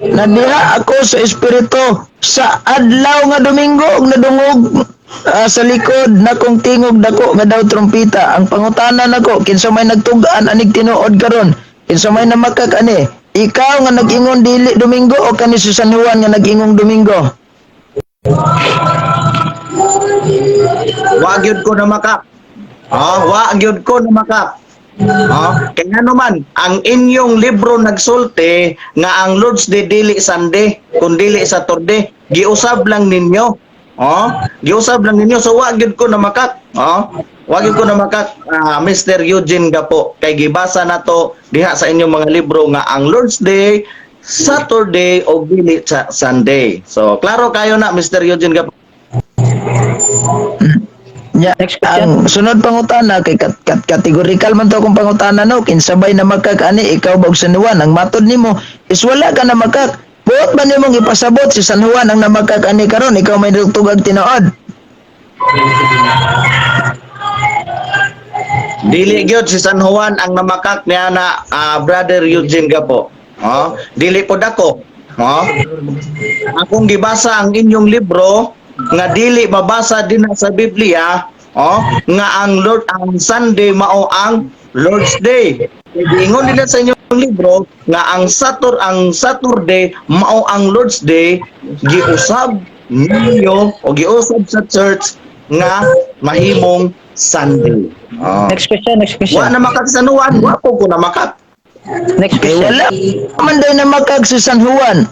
Nadiha ako sa espiritu sa adlaw nga Domingo ug nadungog sa likod nakong tingog dako nga daw trompeta. Ang pangutana nako kinsa may nagtugaan anig tinuod karon? Kinsa may namakak ani? Ikaw nga nag-ingon dili Domingo o kani si San Juan nga nag-ingong Domingo? Wa gyud ko na makap. Wa gyud ko na makap. Kaya naman, ang inyong libro nagsulti nga ang Lord's Day dili Sunday, kun dili Saturday, giusab lang ninyo. Giusab lang ninyo. So wa gyud ko na makak. Wa gyud ko na makak, Mr. Eugene Gapo. Kay gibasa na to diha sa inyong mga libro nga ang Lord's Day Saturday o dili sa Sunday. So klaro kayo na Mr. Eugene Gapo. Nya, Next question. ang sunod pangutana kay kategorikal man to akong pangutana no kinsabay na makak ani ikaw ba og San Juan ang matod nimo is wala ka na makak. Buot ba nimong ipasabot si San Juan ang namakak ani karon ikaw may tugag tinuod? Dili gyud si San Juan ang namakak niya na Brother Eugene Gapo. Dili pod ako. Akong gibasa ang inyong libro nga dili mabasa din sa Biblia, nga ang Sunday mao ang Lord's Day. Giingon nila sa inyong libro nga ang Saturday mao ang Lord's Day, giusab ninyo o giusab sa church nga mahimong Sunday. Next question. Wa na makak San Juan, wa po ko na makak. Next Kay question. wala man day na makag si San Juan.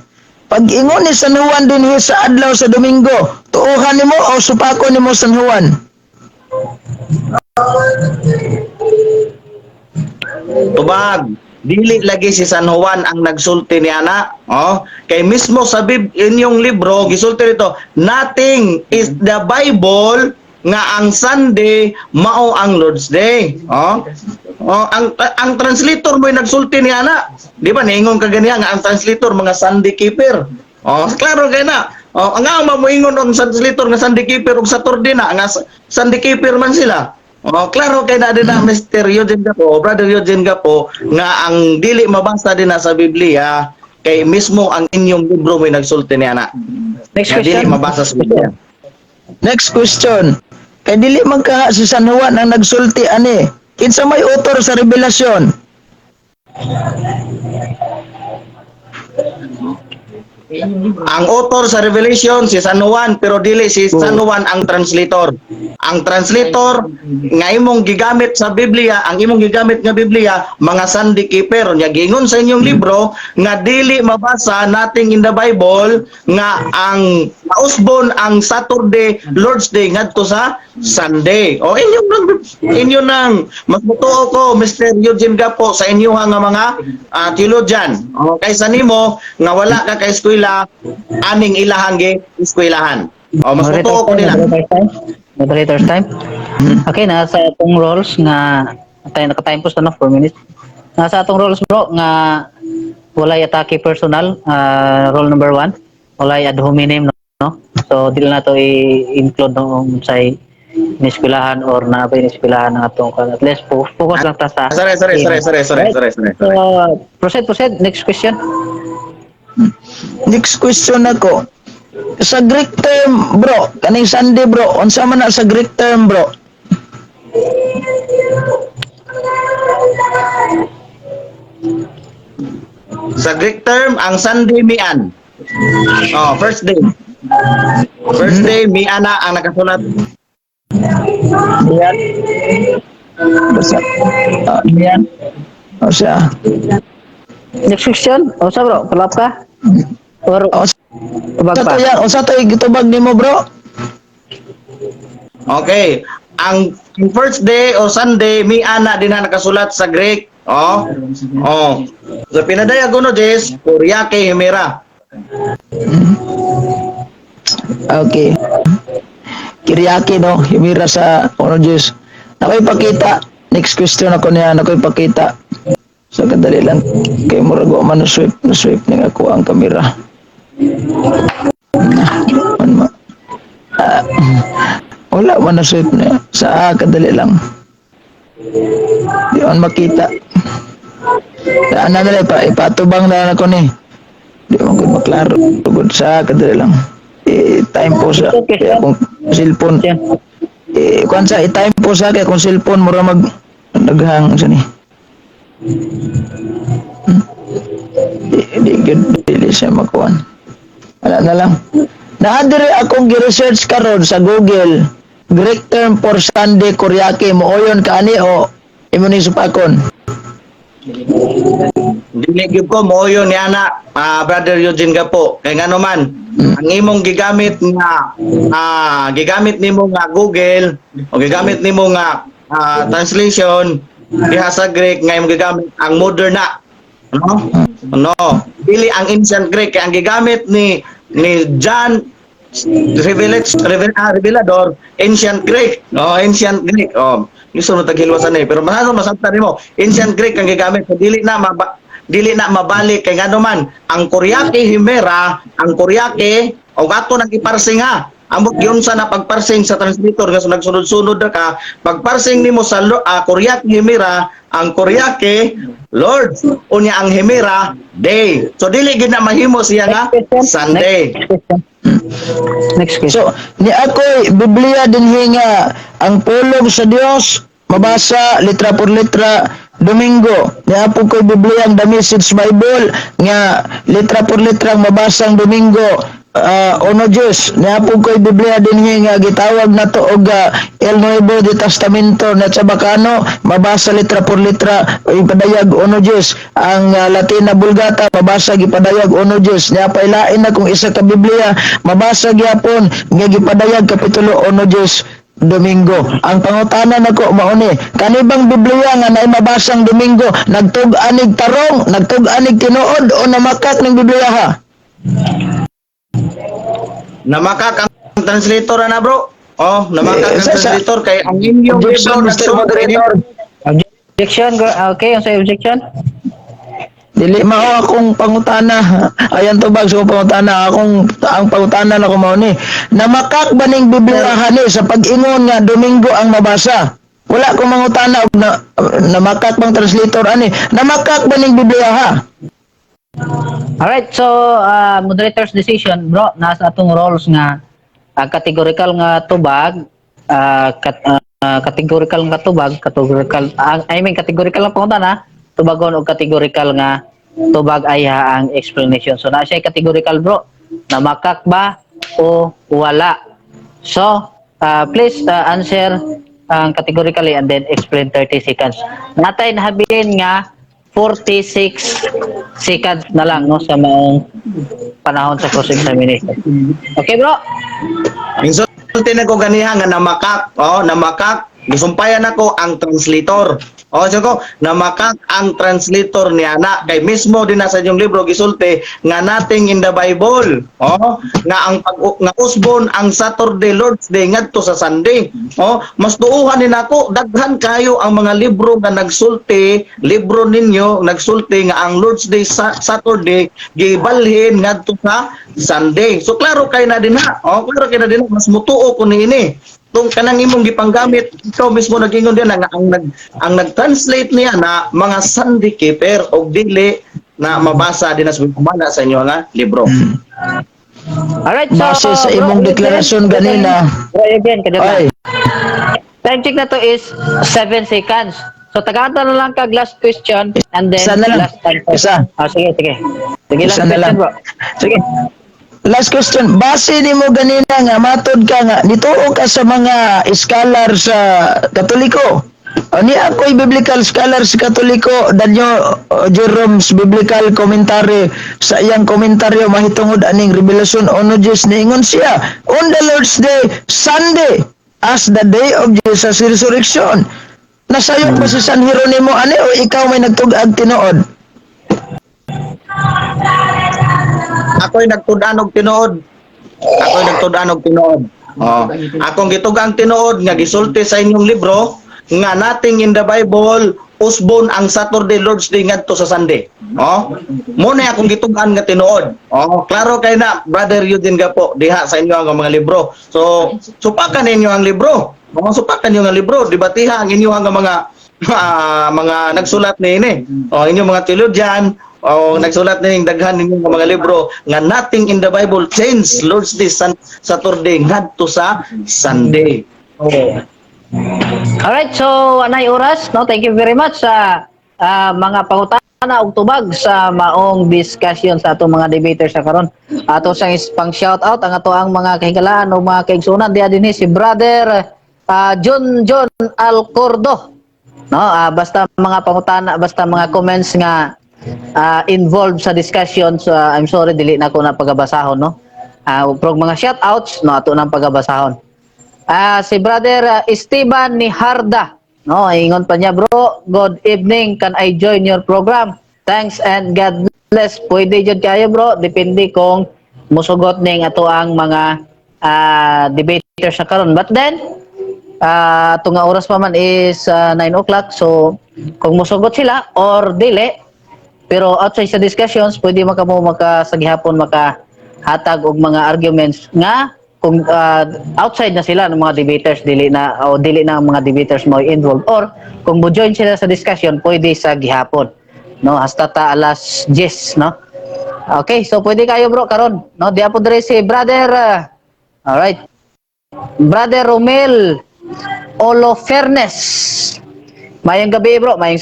Pag ingon ni San Juan din sa adlaw sa Domingo, tuuhan nimo o supako nimo San Juan? Tubag, dili lagi si San Juan ang nagsulti ni ana. Kay mismo sa inyong libro gisulti dito, nothing is the Bible nga ang Sunday mao ang Lord's Day. Ang translator mo nagsulti ni ana. Di ba niingon ka ganiya nga ang translator mga Sunday keeper. Klaro kay na. Ang mamuingon ang translator nga Sunday keeper ug Saturday na nga Sunday keeper man sila. Klaro kay na din na Mr. Eugene Gapo, Brother Eugene Gapo nga ang dili mabasa din na sa Biblia kay mismo ang inyong libro may nagsulti ni ana. Next Nga dili question. mabasa sa Biblia. Next question. Kay dili man kaha si San Juan ang nagsulti ani. Kinsa may author sa Revelasyon? Ang author sa Revelation si San Juan pero dili si San Juan ang translator. Ang translator nga imong gigamit sa Biblia, ang imong gigamit nga Biblia, mga Sunday keeper. Nya giingon sa inyong libro nga dili mabasa nating in the Bible nga ang mausbon ang Saturday Lord's Day ngadto sa Sunday. O inyo nang magmutuo ko Mr. Eugene Gapo sa inyo nga mga theologian. Kaysa nimo nga wala ka kay eskwela aning ilahang eskwelahan. Magmutuo ko nila. Moderator's time. Okay, nasa atong roles nga naka-time post na 4 minutes. Nasa atong roles bro nga walay atake personal, role number 1. Walay ad hominem no. So dili na to i-include nung sa ineskwelahan or na ba ineskwelahan ng atong at least focus lang ta sa Sorry. Proceed. Next question. Next question ako. Sa Greek term, bro, kaning Sunday, bro, unsa man na sa Greek term, bro? Sa Greek term, ang Sunday mian. First day. First day miana ang nakasulat. Yan. Basta. Yan. O siya. Next question. O sa bro, follow up ka? Or O Tubag Sa pa. to ya, usa to gitubag nimo bro? Okay. Ang first day o Sunday, mi ana din na nakasulat sa Greek. Oh. Oh. So pinadayag uno Jess, Kuryake Himera. Okay. Kiryaki no, himira sa ano Diyos. Nakoy pakita. Next question ako niya, nakoy pakita. So kadali lang kay murag wa man na swipe ning ako ang kamera. Man ma. Ah, wala man na swipe na sa kadali lang. Di man makita. Ano na lang ipatubang na ako ni. Di man ko maklaro tugod sa kadali lang. Time po sa kaya kung cellphone kung sa time po sa kaya kung cellphone mura mag naghang sa ni di siya makuhan wala na lang naadiri akong gi-research karon sa Google Greek term for Sunday Kuryake mooyon ka ani o imo ni supakon Dili gyud ko mooyo ni ana, Brother Eugene Gapo. Kay ngano man, ang imong gigamit nimo nga Google o gigamit nimo nga translation diha sa Greek nga imong gigamit ang modern na. No? No. Dili ang ancient Greek kay ang gigamit ni John Revelador, ancient Greek. No, ancient Greek. Oh, gusto mo taghilwasan eh. Pero masabtan nimo, ancient Greek ang gigamit. So, dili na mabalik kay ngano man ang Kuryake Himera, ang Kuryake o ato nang iparsing ha. Ambot yun sa na pagparsing sa translator nga nagsunod-sunod na ka, pagparsing nimo sa Kuryake Himera, ang Kuryake Lord unya ang Himera day. So dili gid na mahimo siya nga Sunday. Next question. so ni ako'y Biblia dinhi nga ang pulong sa Dios mabasa litra por litra Domingo ni apo ko'y Biblia ang The Message Bible nga litra por litra ang mabasang Domingo ono Diyos ni apo ko'y Biblia dinhi nga gitawag na to og El Nuevo de Testamento na sa Bacano mabasa litra por litra ipadayag ono Diyos ang Latin na Vulgata mabasa gipadayag ono Diyos niya pailain na kung isa ka Biblia mabasa gyapon nga gipadayag kapitulo ono Diyos Domingo. Ang pangutana nako mao ni, kanibang Biblia nga naay mabasang Domingo, nagtug-anig tarong, nagtug-anig tinuod o namakak ning Biblia ha? Namakak ang translator na bro. Oh, namakak ang Sa- translator kay ang inyong libro Objection, Mr. nagsulti. Moderator. Objection, okay, ang say objection? Dili mao akong pangutana. Ayan to bag sa pangutana ang pangutana na ko mao ni. Namakak ba ning Biblia ni sa pag-ingon nga Domingo ang mabasa? Wala ko mangutana og namakak bang translator ani. Namakak ba ning Biblia ha? Alright, so moderator's decision, bro, nasa atong roles nga categorical nga tubag, categorical nga tubag, categorical nga pangutana, tubagon og categorical nga tubag ay ang explanation. So na siya categorical bro, namakak ba o wala. So please answer categorically and then explain 30 seconds. Natay nahabilin nga 46 seconds na lang no sa maong panahon sa cross examination. Okay bro? Insulti na ko ganiha nga namakak, namakak, gisumpayan ako ang translator. So ko, namakak ang translator niya na kay mismo din sa inyong libro gisulti nga nating in the Bible. Nga ang nga usbon ang Saturday Lord's Day ngadto sa Sunday. Mas tuuhan ni nako daghan kayo ang mga libro nga nagsulti, libro ninyo nagsulti nga ang Lord's Day Saturday gibalhin ngadto sa Sunday. So klaro kay na din ha. Klaro kay na din mas mutuo ko niini. Tung kanang imong gipanggamit ikaw mismo nagingon din nga ang nag-translate niya na mga Sunday keeper og dili na mabasa din sa pamana sa inyo nga libro. Alright, Base sa imong deklarasyon ganina. Bro, again, Ay, time check na to is 7 seconds. So tagaanta na lang kag last question and then Isa na lang. last time. Isa. Sige, sige. Sige, last Isa na question lang. bro. Sige. last question, base nimo ganina nga matod ka nga nituo ka sa mga scholar sa Katoliko. Ani ako'y biblical scholar sa Katoliko, danyo Jerome's biblical commentary sa iyang komentaryo mahitungod aning revelasyon ono Diyos niingon siya on the Lord's Day, Sunday, as the day of Jesus' resurrection. Nasayop ba si San Jeronimo ani o ikaw may nagtugag tinuod? Ako'y nagtud-an og tinuod. Ako'y nagtud-an og tinuod. Oh, akong gitugang tinuod nga gisulti sa inyong libro nga nating in the Bible usbon ang Saturday Lord's Day ngadto sa Sunday. Oh, mo na akong gitugan nga tinuod. Oh, klaro kay na brother Eugene gapo diha sa inyo ang mga libro. So, supakan ninyo ang libro. Mga supakan niyo ang libro, debatiha ang inyo ang mga nagsulat niini. Oh, inyo mga theologian o nagsulat ning daghan ninyo mga libro nga nothing in the Bible change Lord's Day Saturday ngadto sa Sunday. Oh. Alright, so anay oras, no? Thank you very much sa mga pangutana ug tubag sa maong discussion sa atong mga debaters sa karon. Ato sang pang shout out ang ato ang mga kahigalaan o mga kaigsunan diha dinhi si brother John Alcordo. No, basta mga pangutana, basta mga comments nga involved sa discussion, so I'm sorry dili na ko na pagabasahon, no. Pero mga shout outs no ato nang pagabasahon. Si brother Esteban Niharda, no, ingon pa niya, bro, good evening, can I join your program? Thanks and God bless. Pwede jud kayo, bro, depende kung musugot ning ato ang mga debaters sa karon. But then ato nga oras pa man is 9 o'clock, so kung musugot sila or dili, pero outside sa discussions, pwede makasagihapon makahatag og mga arguments nga kung outside na sila ng mga debaters, dili na ang mga debaters mo involved, or kung mo join sila sa discussion, pwede sa gihapon, no, hasta ta alas 10, no. Okay, so pwede kayo, bro, karon, no, di apo dire si brother all right, brother Romel Olofernes. Mayang gabi, bro, mayang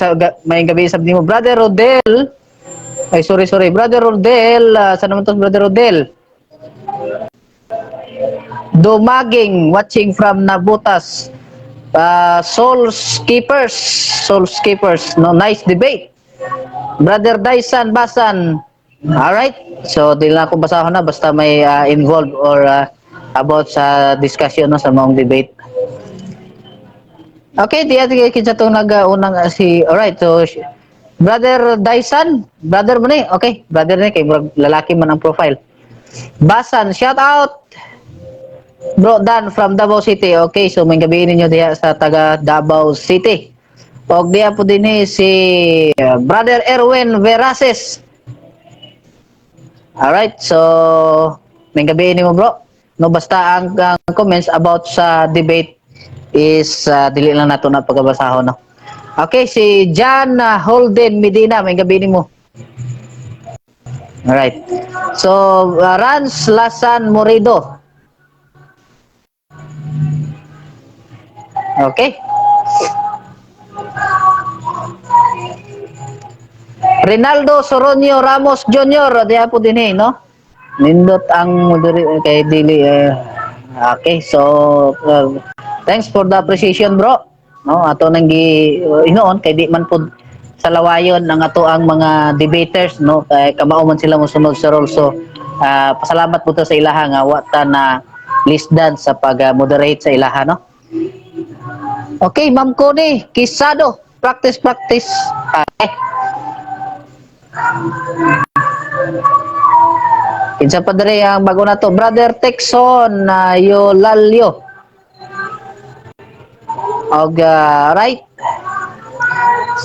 gabi sabi mo, brother Rodel. Ay, sorry, brother Rodel, saan naman to, brother Rodel? Dumaging, watching from Nabutas. Soul Skippers, no, nice debate. Brother Dyson Basan. Alright, so di lang ako basahon na, basta may involved or about sa discussion, no, sa mga debate. Okay, di kita itong nag-unang alright, so brother Dyson, brother mo ni, okay, brother ni, kay lalaki man ang profile. Basan, shout out. Bro Dan from Davao City. Okay, so may gabi ninyo diha sa taga Davao City. Og diha po din si brother Erwin Veraces. Alright, so may gabi nimo, bro. No, basta ang comments about sa debate is dili lang nato na pagabasahon, no. Okay, si John Holden Medina, may gabi nimo. Alright. So Rans Lasan Morido. Okay. Rinaldo Soronio Ramos Jr. Diya po din no? Nindot ang kay Dili. Okay, so thanks for the appreciation, bro. No, ato nang hinoon kay di man pud sa lawayon ang ato ang mga debaters, no, kay kamao man sila mosunod sa role. So pasalamat po to sa ilaha nga wa ta na lisdan sa pag-moderate sa ilaha, no. Okay, Ma'am Connie Kisado, practice. Okay. Kinsa pa diri ang bago na to, brother Texon Yolalio. Right.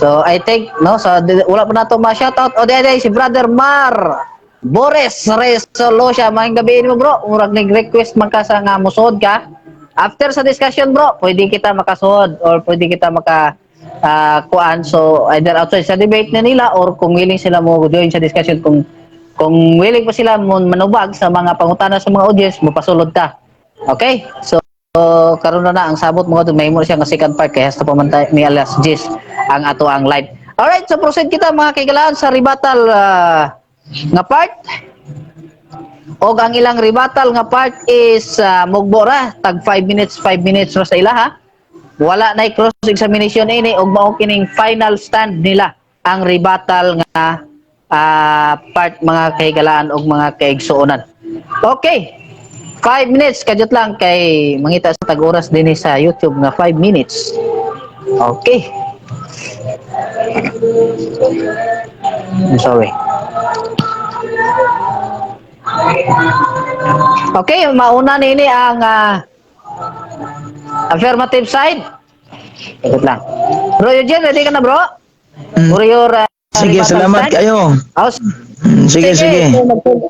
So I think no, so wala pa na to ma-shoutout. O di si brother Mar Boris Resolution, maayong gabi mo, bro. Murag nag-request man ka sa nga musod ka. After sa discussion, bro, pwede kita makasuod or pwede kita kuan. So either outside sa debate na nila or kung willing sila mo join sa discussion, kung willing pa sila mo manubag sa mga pangutana sa mga audience, mapasulod ka. Okay? So karon na ang sabot mo may mo siya nga second part kay hasta pa man ni alas 10 ang ato ang live. Alright, so proceed kita mga kaigalaan sa rebuttal nga part. Og ang ilang rebuttal nga part is mugbora tag 5 minutes ra sa ila, ha. wala na cross examination ini ug mao kining final stand nila ang rebuttal nga part mga kahigalaan ug mga kaigsuonan. Okay. 5 minutes kadjut lang kay mangita sa tag-oras dinhi sa YouTube nga 5 minutes. Okay. I'm sorry. Okay, mauna nini ang affirmative side. Ikot lang. Bro Eugene, ready ka na bro? For your Sige, rebuttal salamat stand? kayo. Oh, Sige. So,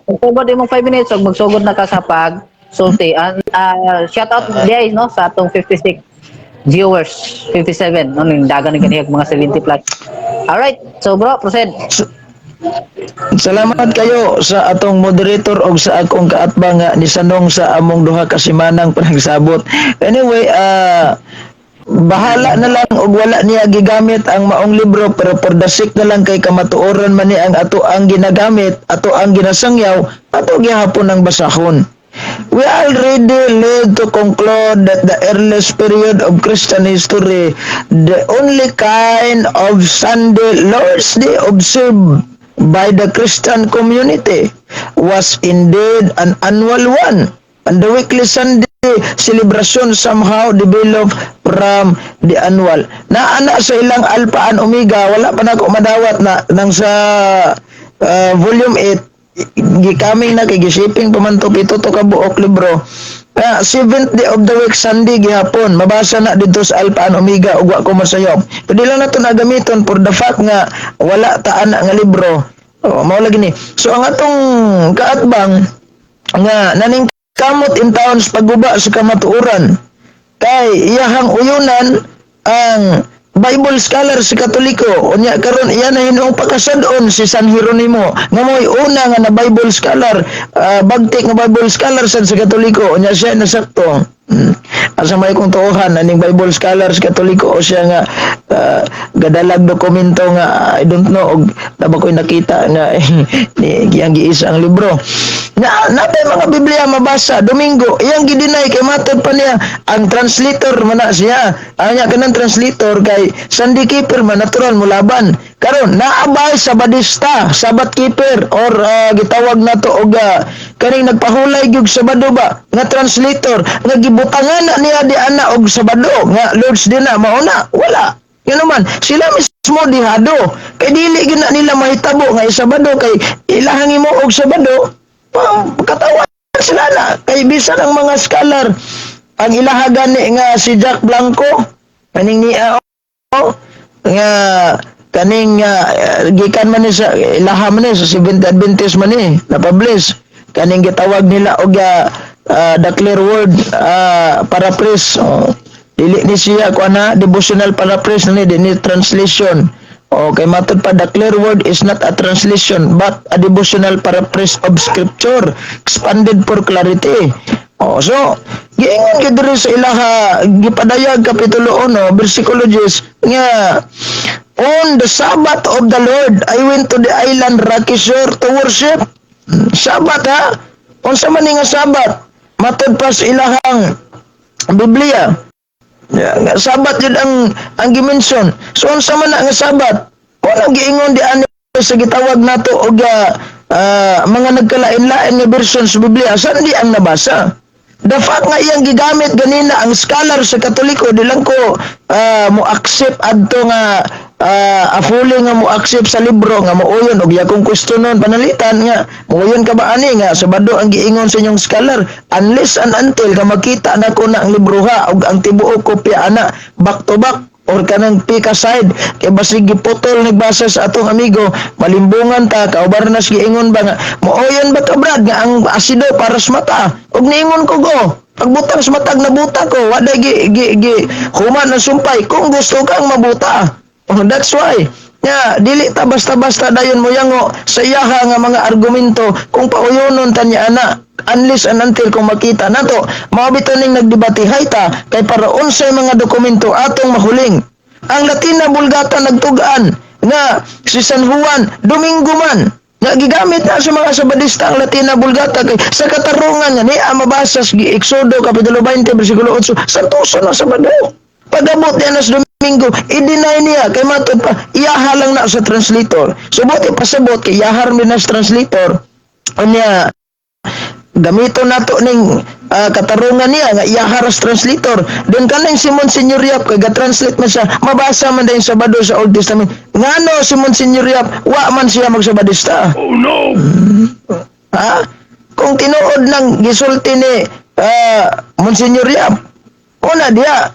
magsugod mo 5 minutes ug magsugod na ka sa pag sulti. Shout out guys no sa atong 56 viewers, 57 no ning dagan ni kaniyag mga 70 plus. All right. So bro, proceed. Salamat kayo sa atong moderator og sa akong kaatbang nga nisanong sa among duha ka semanang panagsabot. Anyway, bahala na lang og wala niya gigamit ang maong libro pero for the sake na lang kay kamatuoran man ni ang ato ang ginagamit, ato ang ginasangyaw, ato gihapon ang basahon. We already led to conclude that the earliest period of Christian history, the only kind of Sunday Lord's Day observed by the Christian community was indeed an annual one, and the weekly Sunday celebration somehow developed from the annual. Naana sa ilang Alpha and Omega, wala pa na ako madawat na nang sa volume 8 gikaming na kay gishipping pamanto pito to ka buok libro. 7th day of the week Sunday gihapon mabasa na dito sa Alpha and Omega ug wa ko masayop. Pwede lang nato na gamiton for the fact nga wala ta ana nga libro. Mao lagi ni. So ang atong kaatbang nga naning kamot in town sa pagguba sa kamatuoran kay iyahang uyunan ang Bible scholar si Katoliko. Unya karon iya na hinuong pagkasadon si San Jeronimo nga mo'y una nga na Bible scholar, bagtik nga Bible scholar sa Katoliko. Unya siya nasakto. Asa may kong tuohan aning Bible scholar si Katoliko o siya nga gadalag dokumento nga I don't know og taba ko'y nakita nga ni giyang giisa ang libro. Natay mga Biblia mabasa Domingo iyang gidinay kay matod pa niya ang translator man na siya anya kanang translator kay Sunday keeper man natural mulaban karon naabay Sabadista Sabbath keeper or gitawag nato og kaning nagpahulay gyud Sabado ba nga translator nga gibutangan na niya di ana og Sabado nga Lord's Day na mauna wala yun naman sila mismo dihado kay dili gyud na nila mahitabo nga Sabado kay ilahang imo og Sabado katawan sila na kay bisan ang mga scholar ang ilahagan ni nga si Jack Blanco kaning ni nga kaning gikan man ni sa ilaha man ni sa Seventh Adventist man ni na publish kaning gitawag nila og the clear word paraphrase dili ni siya kuana devotional paraphrase ni translation. Okay, matod pa, the clear word is not a translation but a devotional paraphrase of scripture expanded for clarity. So, giingon ka diri sa ilaha, gipadayag kapitulo 1, versikulo 10, nga, on the Sabbath of the Lord, I went to the island Rocky Shore to worship. Sabbath ha? Unsa man nga Sabbath? Matod pa sa ilahang Biblia. Nga Sabat yun ang gimension. So unsa man na nga Sabat? Kung giingon di ani sa gitawag nato og mga nagkalain-lain nga version sa Biblia, saan di ang nabasa? The fact nga iyang gigamit ganina ang scholar sa Katoliko di lang ko mo accept adto nga fully nga mo accept sa libro nga muuyon og yakong questionon panalitan nga muuyon ka ba ani nga Sabado ang giingon sa inyong scholar unless and until ka makita na ko na ang libro ha og ang tibuok kopya ana back to back or kanang pika side kay basig giputol nagbasa sa atong amigo malimbungan ta kaubar nas giingon ba nga mooyon ba ka brad nga ang asido para sa mata og niingon ko go pagbutang sa matag nabuta ko wala gi human na sumpay kung gusto kang mabuta. That's why dili ta basta-basta dayon mo yango sa iyaha nga mga argumento kung pauyonon ta niya ana unless and until kung makita nato mao biton ning nagdebate hayta kay para unsay mga dokumento atong mahuling ang Latina Vulgata nagtugaan nga si San Juan Domingo man nga gigamit na sa mga Sabadista ang Latina Vulgata kay sa katarungan nga ni mabasa sa Exodo kapitulo 20 bersikulo 8 santuso na Sabado Pag-abot niya nas Domingo, i-deny niya kay matod pa iyaha lang na sa translator. So buti pasabot kay iyahar mi nas translator. Unya gamito nato ning katarungan niya nga iyaharas translator. Then kaning si Monsignor Yap kay ga-translate man siya, mabasa man din Sabado sa Old Testament. Ngano si Monsignor Yap wa man siya magsabadista. Oh no. Ha? Kung tinuod ng gisulti ni Monsignor Yap, una diya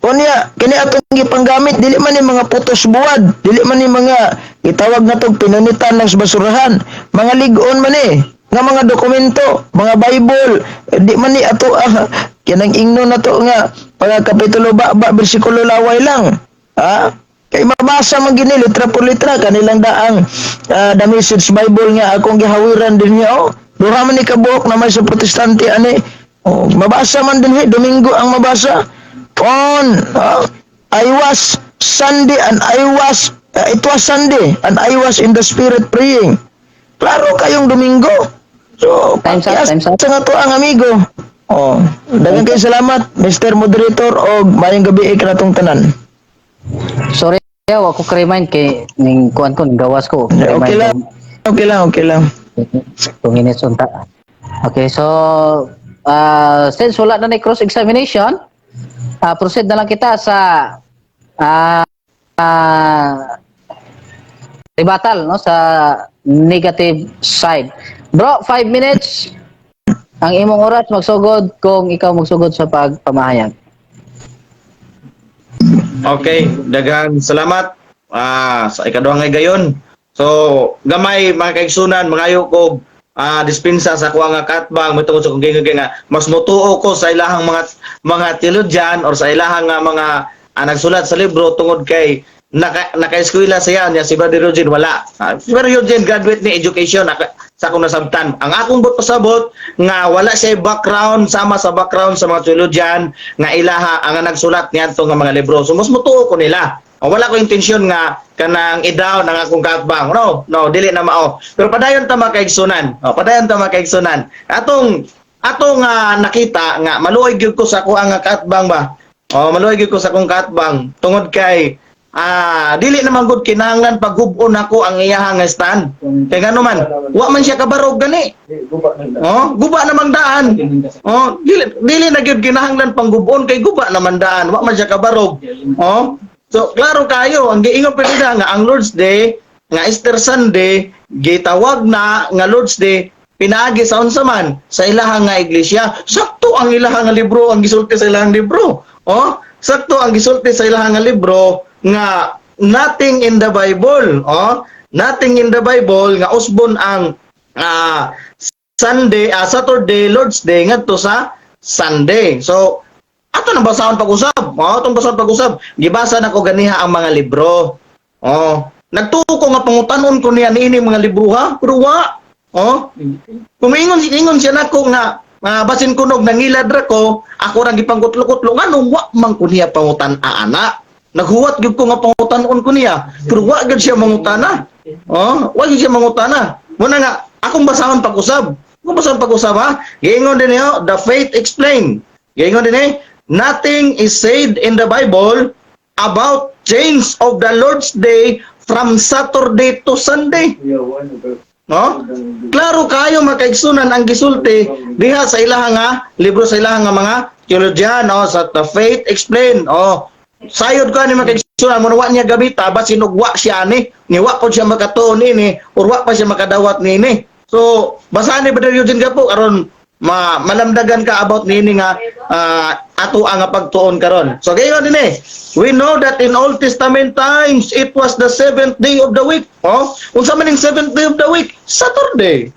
kunya kini atong gipanggamit dili man ni mga putos buwad, dili man ni mga itawag natong pinunitan ng basurahan, mga ligon man ni nga mga dokumento, mga Bible, di man ni ato kinang ingno na to nga mga kapitulo ba bersikulo laway lang. Ha? Kay mabasa man gini litra por litra kanilang daang The Message Bible nga akong gihawiran din niya. Duha man ni kabuok na may sa protestante ani. Mabasa man din Domingo ang mabasa. I was Sunday and it was Sunday and I was in the spirit praying. Klaro kayong Domingo. So, Time's up. Sa nga to ang amigo. Daghang kayo salamat, Mr. Moderator, o mayong gabi kanatong tanan. Sorry, wa ko ka-remind kay ning kuan ko, ning gawas ko. Okay lang. 2 minutes unta. Okay, so since wala na cross examination, proceed na lang kita sa rebuttal no sa negative side. Bro, 5 minutes ang imong oras magsugod kung ikaw magsugod sa pagpamahayag. Okay, daghang salamat sa ikaduhang nga gayon. So, gamay mga kaigsunan, mangayo ko dispensa sa kuha nga katbang mitungod sa kung nga mas mutuo ko sa ilahang mga teologian or sa ilahang mga nagsulat sa libro tungod kay naka-eskwela siya niya si Brother Eugene wala. Si Brother Eugene graduate ni education sa akong nasabtan. Ang akong pasabot nga wala siya background sama sa background sa mga teologian nga ilaha ang nagsulat niadto nga mga libro. So mas mutuo ko nila. Wala ko intensyon nga kanang idaw ng akong katbang. No, dili na mao. Pero padayon ta makaigsunan. Atong nakita nga maluoy gyud ko sa ako ang katbang ba. Maluoy gyud ko sa akong katbang tungod kay dili naman gud kinahanglan paghub-on ako ang iyahang stand. Kay ngano man, wa man siya kabarog gani. Guba namang daan. Dili na gyud kinahanglan panghub-on kay guba naman daan, wa man siya kabarog. So klaro kayo, ang giingon pa nila nga ang Lord's Day, nga Easter Sunday, gitawag na nga Lord's Day pinaagi sa unsa man sa ilahang nga iglesia. Sakto ang ilahang nga libro ang gisulti sa ilahang libro. Sakto ang gisulti sa ilahang nga libro nga nothing in the Bible, nothing in the Bible nga usbon ang Sunday, Saturday, Lord's Day ngadto sa Sunday. So ato nang basahon pag-usab. Atong basahon pag-usab. Gibasa na ko ganiha ang mga libro. Nagtuko nga pangutanon ko niya niini mga libro ha. Pero wa. Kumingon siya nako nga basin kunog nangilad ra ko, ako ra gipangkutlo-kutlo nganong wa man ko niya pangutan ana. Naghuwat gyud ko nga pangutanon ko niya. Pero wa gyud siya mangutana. Wa gyud siya mangutana. Muna nga akong basahon pag-usab. Kung basahon pag-usab ha. Giingon din niyo, the faith explained. Giingon din nothing is said in the Bible about change of the Lord's Day from Saturday to Sunday. Klaro kayo makaigsunan ang gisulti diha sa ilahang nga libro sa ilahang nga mga teologian sa The Faith Explained. Sayod ko ni makaigsunan mo wa niya gabita basin og wa siya ni wa pod siya makatuon ini or wa pa siya makadawat nini. So basahan ni Brother Eugene Gapo aron malamdagan ka about nini nga ato ang pagtuon karon. So gayon dinhi. We know that in Old Testament times it was the 7th day of the week. Unsa man ning 7th day of the week? Saturday.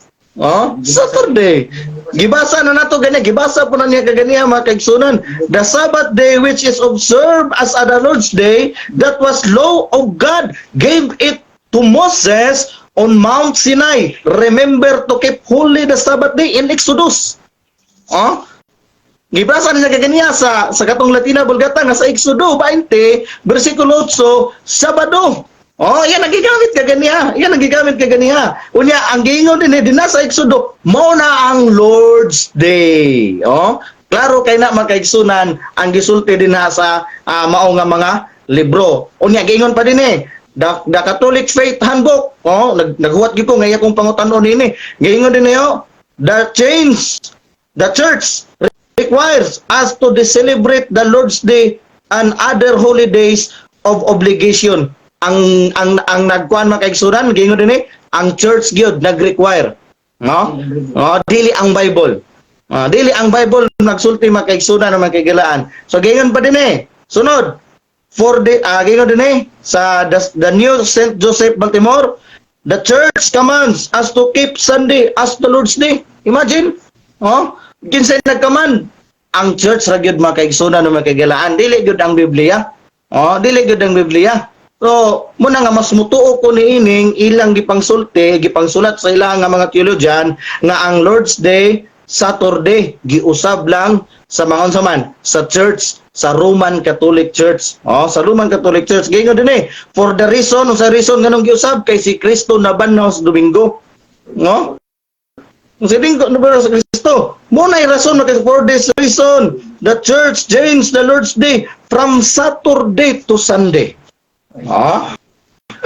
Saturday. Gibasa na nato gani, gibasa po na niya kaganiya mga kaigsunan. The Sabbath day which is observed as the Lord's Day, that was law of God, gave it to Moses on Mount Sinai. Remember to keep holy the Sabbath day in Exodus. Gibasa na kaganiya sa katong Latina Vulgata nga sa Exodo 20 bersikulo 8 Sabado. Yan nagigamit ka ganiya. Unya ang giingon din sa Exodo, mao na ang Lord's Day. klaro kay na makaigsunan ang gisulti din na sa mao nga mga libro. Unya giingon pa din the Catholic Faith Handbook. Oh, naghuwat gyud ko ngaya kong pangutan-on ini. Giingon din niyo, the church requires us to celebrate the Lord's Day and other holidays of obligation. Ang nagkuan makaigsunan giingon din ang church gyud nag-require. No? Dili ang Bible. Dili ang Bible nagsulti makaigsunan na makagilaan. So gayon pa din Sunod. For the gayon din sa the New St. Joseph Baltimore, the church commands us to keep Sunday as the Lord's Day. Imagine. Kinsay nagkaman ang church ra gyud makaigsunan na makagilaan. Dili gyud ang Biblia. Dili gyud ang Biblia. So, muna nga mas mutuo ko ni ining ilang gipangsulti, gipangsulat sa ilang nga mga theologian nga ang Lord's Day Saturday giusab lang sa mga unsaman sa church sa Roman Catholic Church. Sa Roman Catholic Church gingon din for the reason nganong giusab kay si Kristo nabanhaw sa Domingo. No? Kung si Domingo nabanhaw sa Kristo, mo na rason for this reason the church changed the Lord's Day from Saturday to Sunday.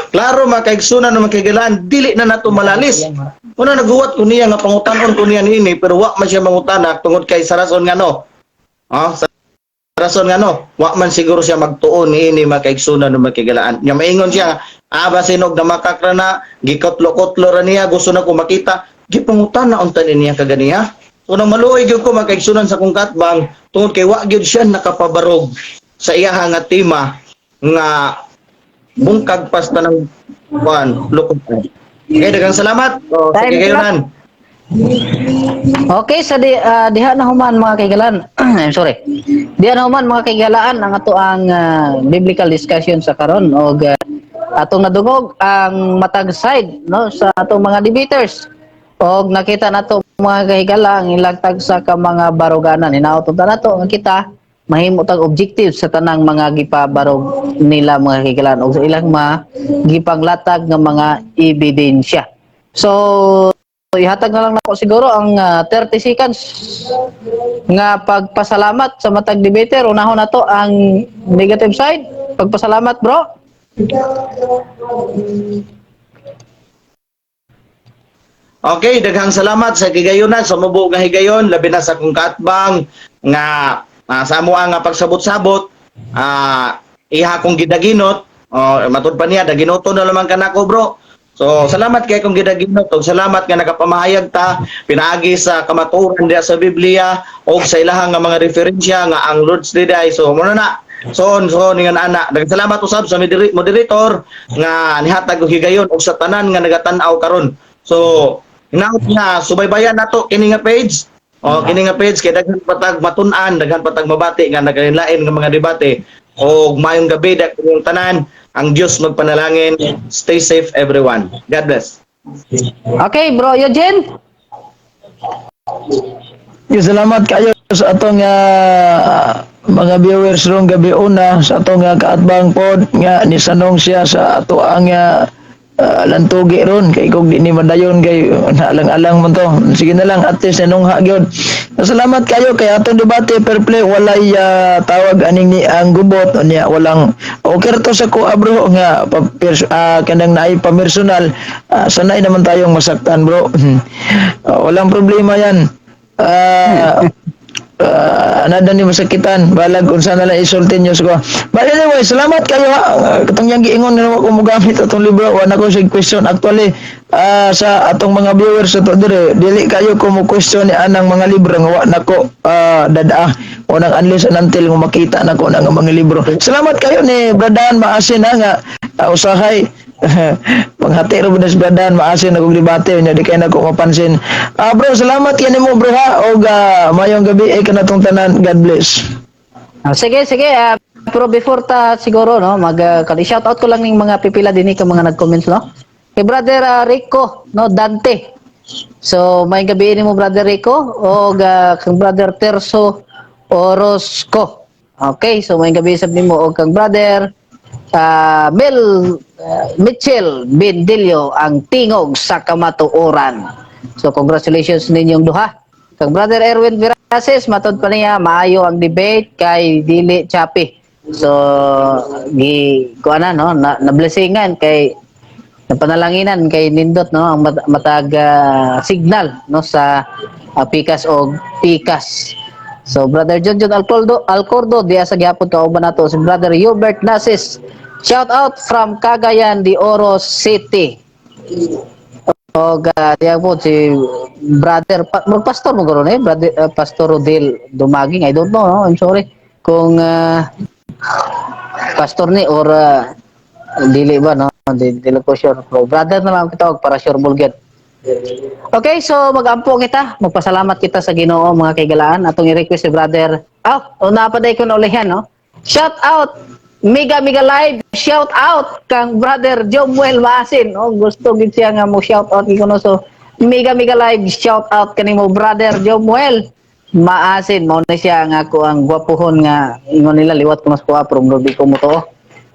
Klaro makaigsunan na makagilaan, dili na nato malalis. Una naguwat ko niya nga pangutanon ko niya ini pero wa man siya mangutana tungod kay sa rason nga no. Sa rason nga no, wa man siguro siya magtuon ini makaigsunan na makagilaan. Nya maingon siya, basinog na makakrana, gikotlo-kotlo ra niya, gusto na ko makita, gipangutana unta niya kaganiya. So nang maluoy gyud ko makaigsunan sa kong katbang tungod kay wa gyud siya nakapabarog sa iyaha nga tema nga bungkag pasta ng lukod. Okay, daghang salamat. Sa kagayonan. Okay, sa diha na human mga kaigalan. I'm sorry. Diha na human mga kaigalaan ang ato ang biblical discussion sa karon og atong nadungog ang matag side no sa atong mga debaters. Og nakita nato mga kahigala ang ilang tagsa ka mga baruganan. Hinaot ta nato nga kita mahimo tag objective sa tanang mga gipabarog nila mga higalan o sa ilang mga gipanglatag nga mga ebidensya. So ihatag na lang nako siguro ang 30 seconds nga pagpasalamat sa matag debater. Unahon na to ang negative side. Pagpasalamat bro. Okay, daghang salamat sa higayonan sa mubo nga higayon labi na sa kong katbang nga sa amo nga pagsabot-sabot iha kong gidaginot matud pa niya daginoto na lamang kanako bro. So salamat kay kong gidaginot ug salamat nga nakapamahayag ta pinaagi sa kamatuoran diha sa Biblia og sa ilahang nga mga referensya nga ang Lord's Day day. So muna na so ningan ana daghang salamat usab sa moderator nga nihatag og higayon og sa tanan nga nagatanaw karon. So hinaot nga subaybayan nato kini nga page. Kini nga page kay daghan patag matun-an, daghan patag mabati nga nagalain nga mga debate. Og maayong gabi dakong tanan. Ang Dios magpanalangin. Stay safe everyone. God bless. Okay, bro Eugene. Salamat kayo sa atong mga viewers rong gabi una sa atong kaatbang pod nga nisanong siya sa ato ang lantugi ron kay kung di ni madayon kay naalang-alang man to. Sige na lang at least nanungha gyud. Salamat kayo kay atong debate fair play walay tawag aning ni ang gubot niya walang okay to sa ko bro nga kanang naay pamersonal sanay naman tayong masaktan bro. Walang problema yan. Nada ni masakitan balag kung saan nalang isultin nyo ko. But anyway, salamat kayo katong yang giingon na ako mogamit atong libro wala ko sig question actually sa atong mga viewers ato dire dili kayo ko mo question ni anang mga libro nga wa nako dadaa o nang unless and until nga makita nako nang mga libro. Salamat kayo ni Bradan Maasin nga usahay panghati ro budas Bradan Maasin akong debate nya di kay nako mapansin. Bro, salamat yan mo bro ha og mayong gabi kanatong tanan. God bless. Sige pero before ta siguro no shout out ko lang ning mga pipila dinhi ka mga nag-comment no. Kay brother Rico no Dante. So may gabi ni mo brother Rico og kang brother Terso Orozco. Okay, so may gabi sab nimo og kang brother Mitchell Bindilio ang tingog sa kamatuoran. So congratulations ninyong duha. Kang brother Erwin Vera Nasis matod pa niya maayo ang debate kay dili chapi. So kuana no na blessingan kay napanalanginan kay nindot no ang matag signal no sa Pikas o Pikas. So brother John Alcordo diya sa gyapon kauban nato si brother Hubert Nasis. Shout out from Cagayan de Oro City. O diya po si brother magpastor mo garo eh brother Pastor Rodel Dumaging. I don't know no? I'm sorry kung pastor ni or dili ba no dili ko sure pero brother na lang kita para sure bulget. Okay, so magampo kita, magpasalamat kita sa Ginoo mga kaigalaan. Atong i-request si brother. Una pa day ko na ulihan no. Shout out Mega Live, shout out kang brother Jomuel Maasin. Gusto gid siya nga mo shout out ko no so Mega Live, shout out kanimo brother Jomuel Maasin. Mao na siya nga ako ang gwapuhon nga ingon nila liwat ko mas kuha from Ruby ko mo to.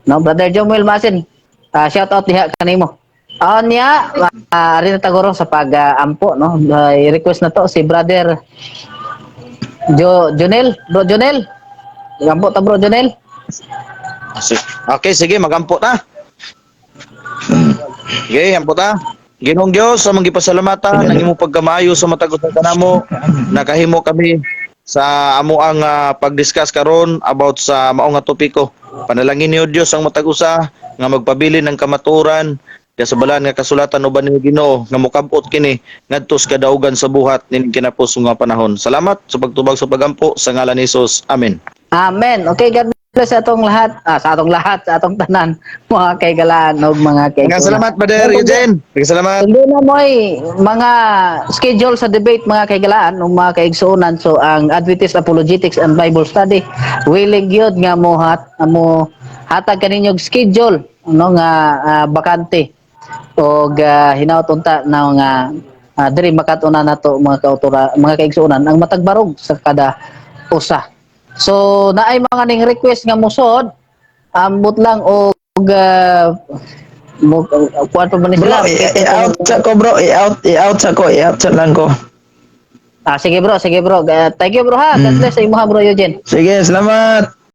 No, brother Jomuel Maasin. Shout out diha kanimo. Niya, rin tagoro sa pag-ampo, no? I-request na to si brother Jonel. Bro Jonel. Ampo ta bro Jonel. Okay, sige, magampo ta. Okay, ampo ta. Ginoong Dios, sa mga gipasalamatan nang imong pagkamayo sa matag usa kanamo, nakahimo kami sa amo ang pag-discuss karon about sa mao nga topiko. Panalangin niyo Dios ang matag usa nga magpabilin ng kamaturan kaya sa balaan nga kasulatan uban ni Ginoo nga mokabot kini ngadto sa kadaugan sa buhat nin kinapos nga panahon. Salamat sa pagtubag sa pagampo sa ngalan ni Hesus. Amen. Amen. Okay, God bless sa atong lahat, sa atong tanan, mga kaigalaan ug mga kaigalaan. Salamat Brother Eugene. Salamat. Hindi na mo'y mga schedule sa debate mga kaigalaan o mga kaigsuunan. So ang Adventist Apologetics and Bible Study willing gyud nga mo hatag kaninyo schedule no nga bakante o hinaut unta na nga diri makatuna nato mga kautora mga kaigsuunan ang matagbarog sa kada usa. So naay mga ning request nga musod ambot lang og kuan pa man Bro, sila. i-out sa ko bro, i-out sa lang ko. Sige bro. Thank you bro ha. God bless sa imo ha bro Eugene. Sige, salamat.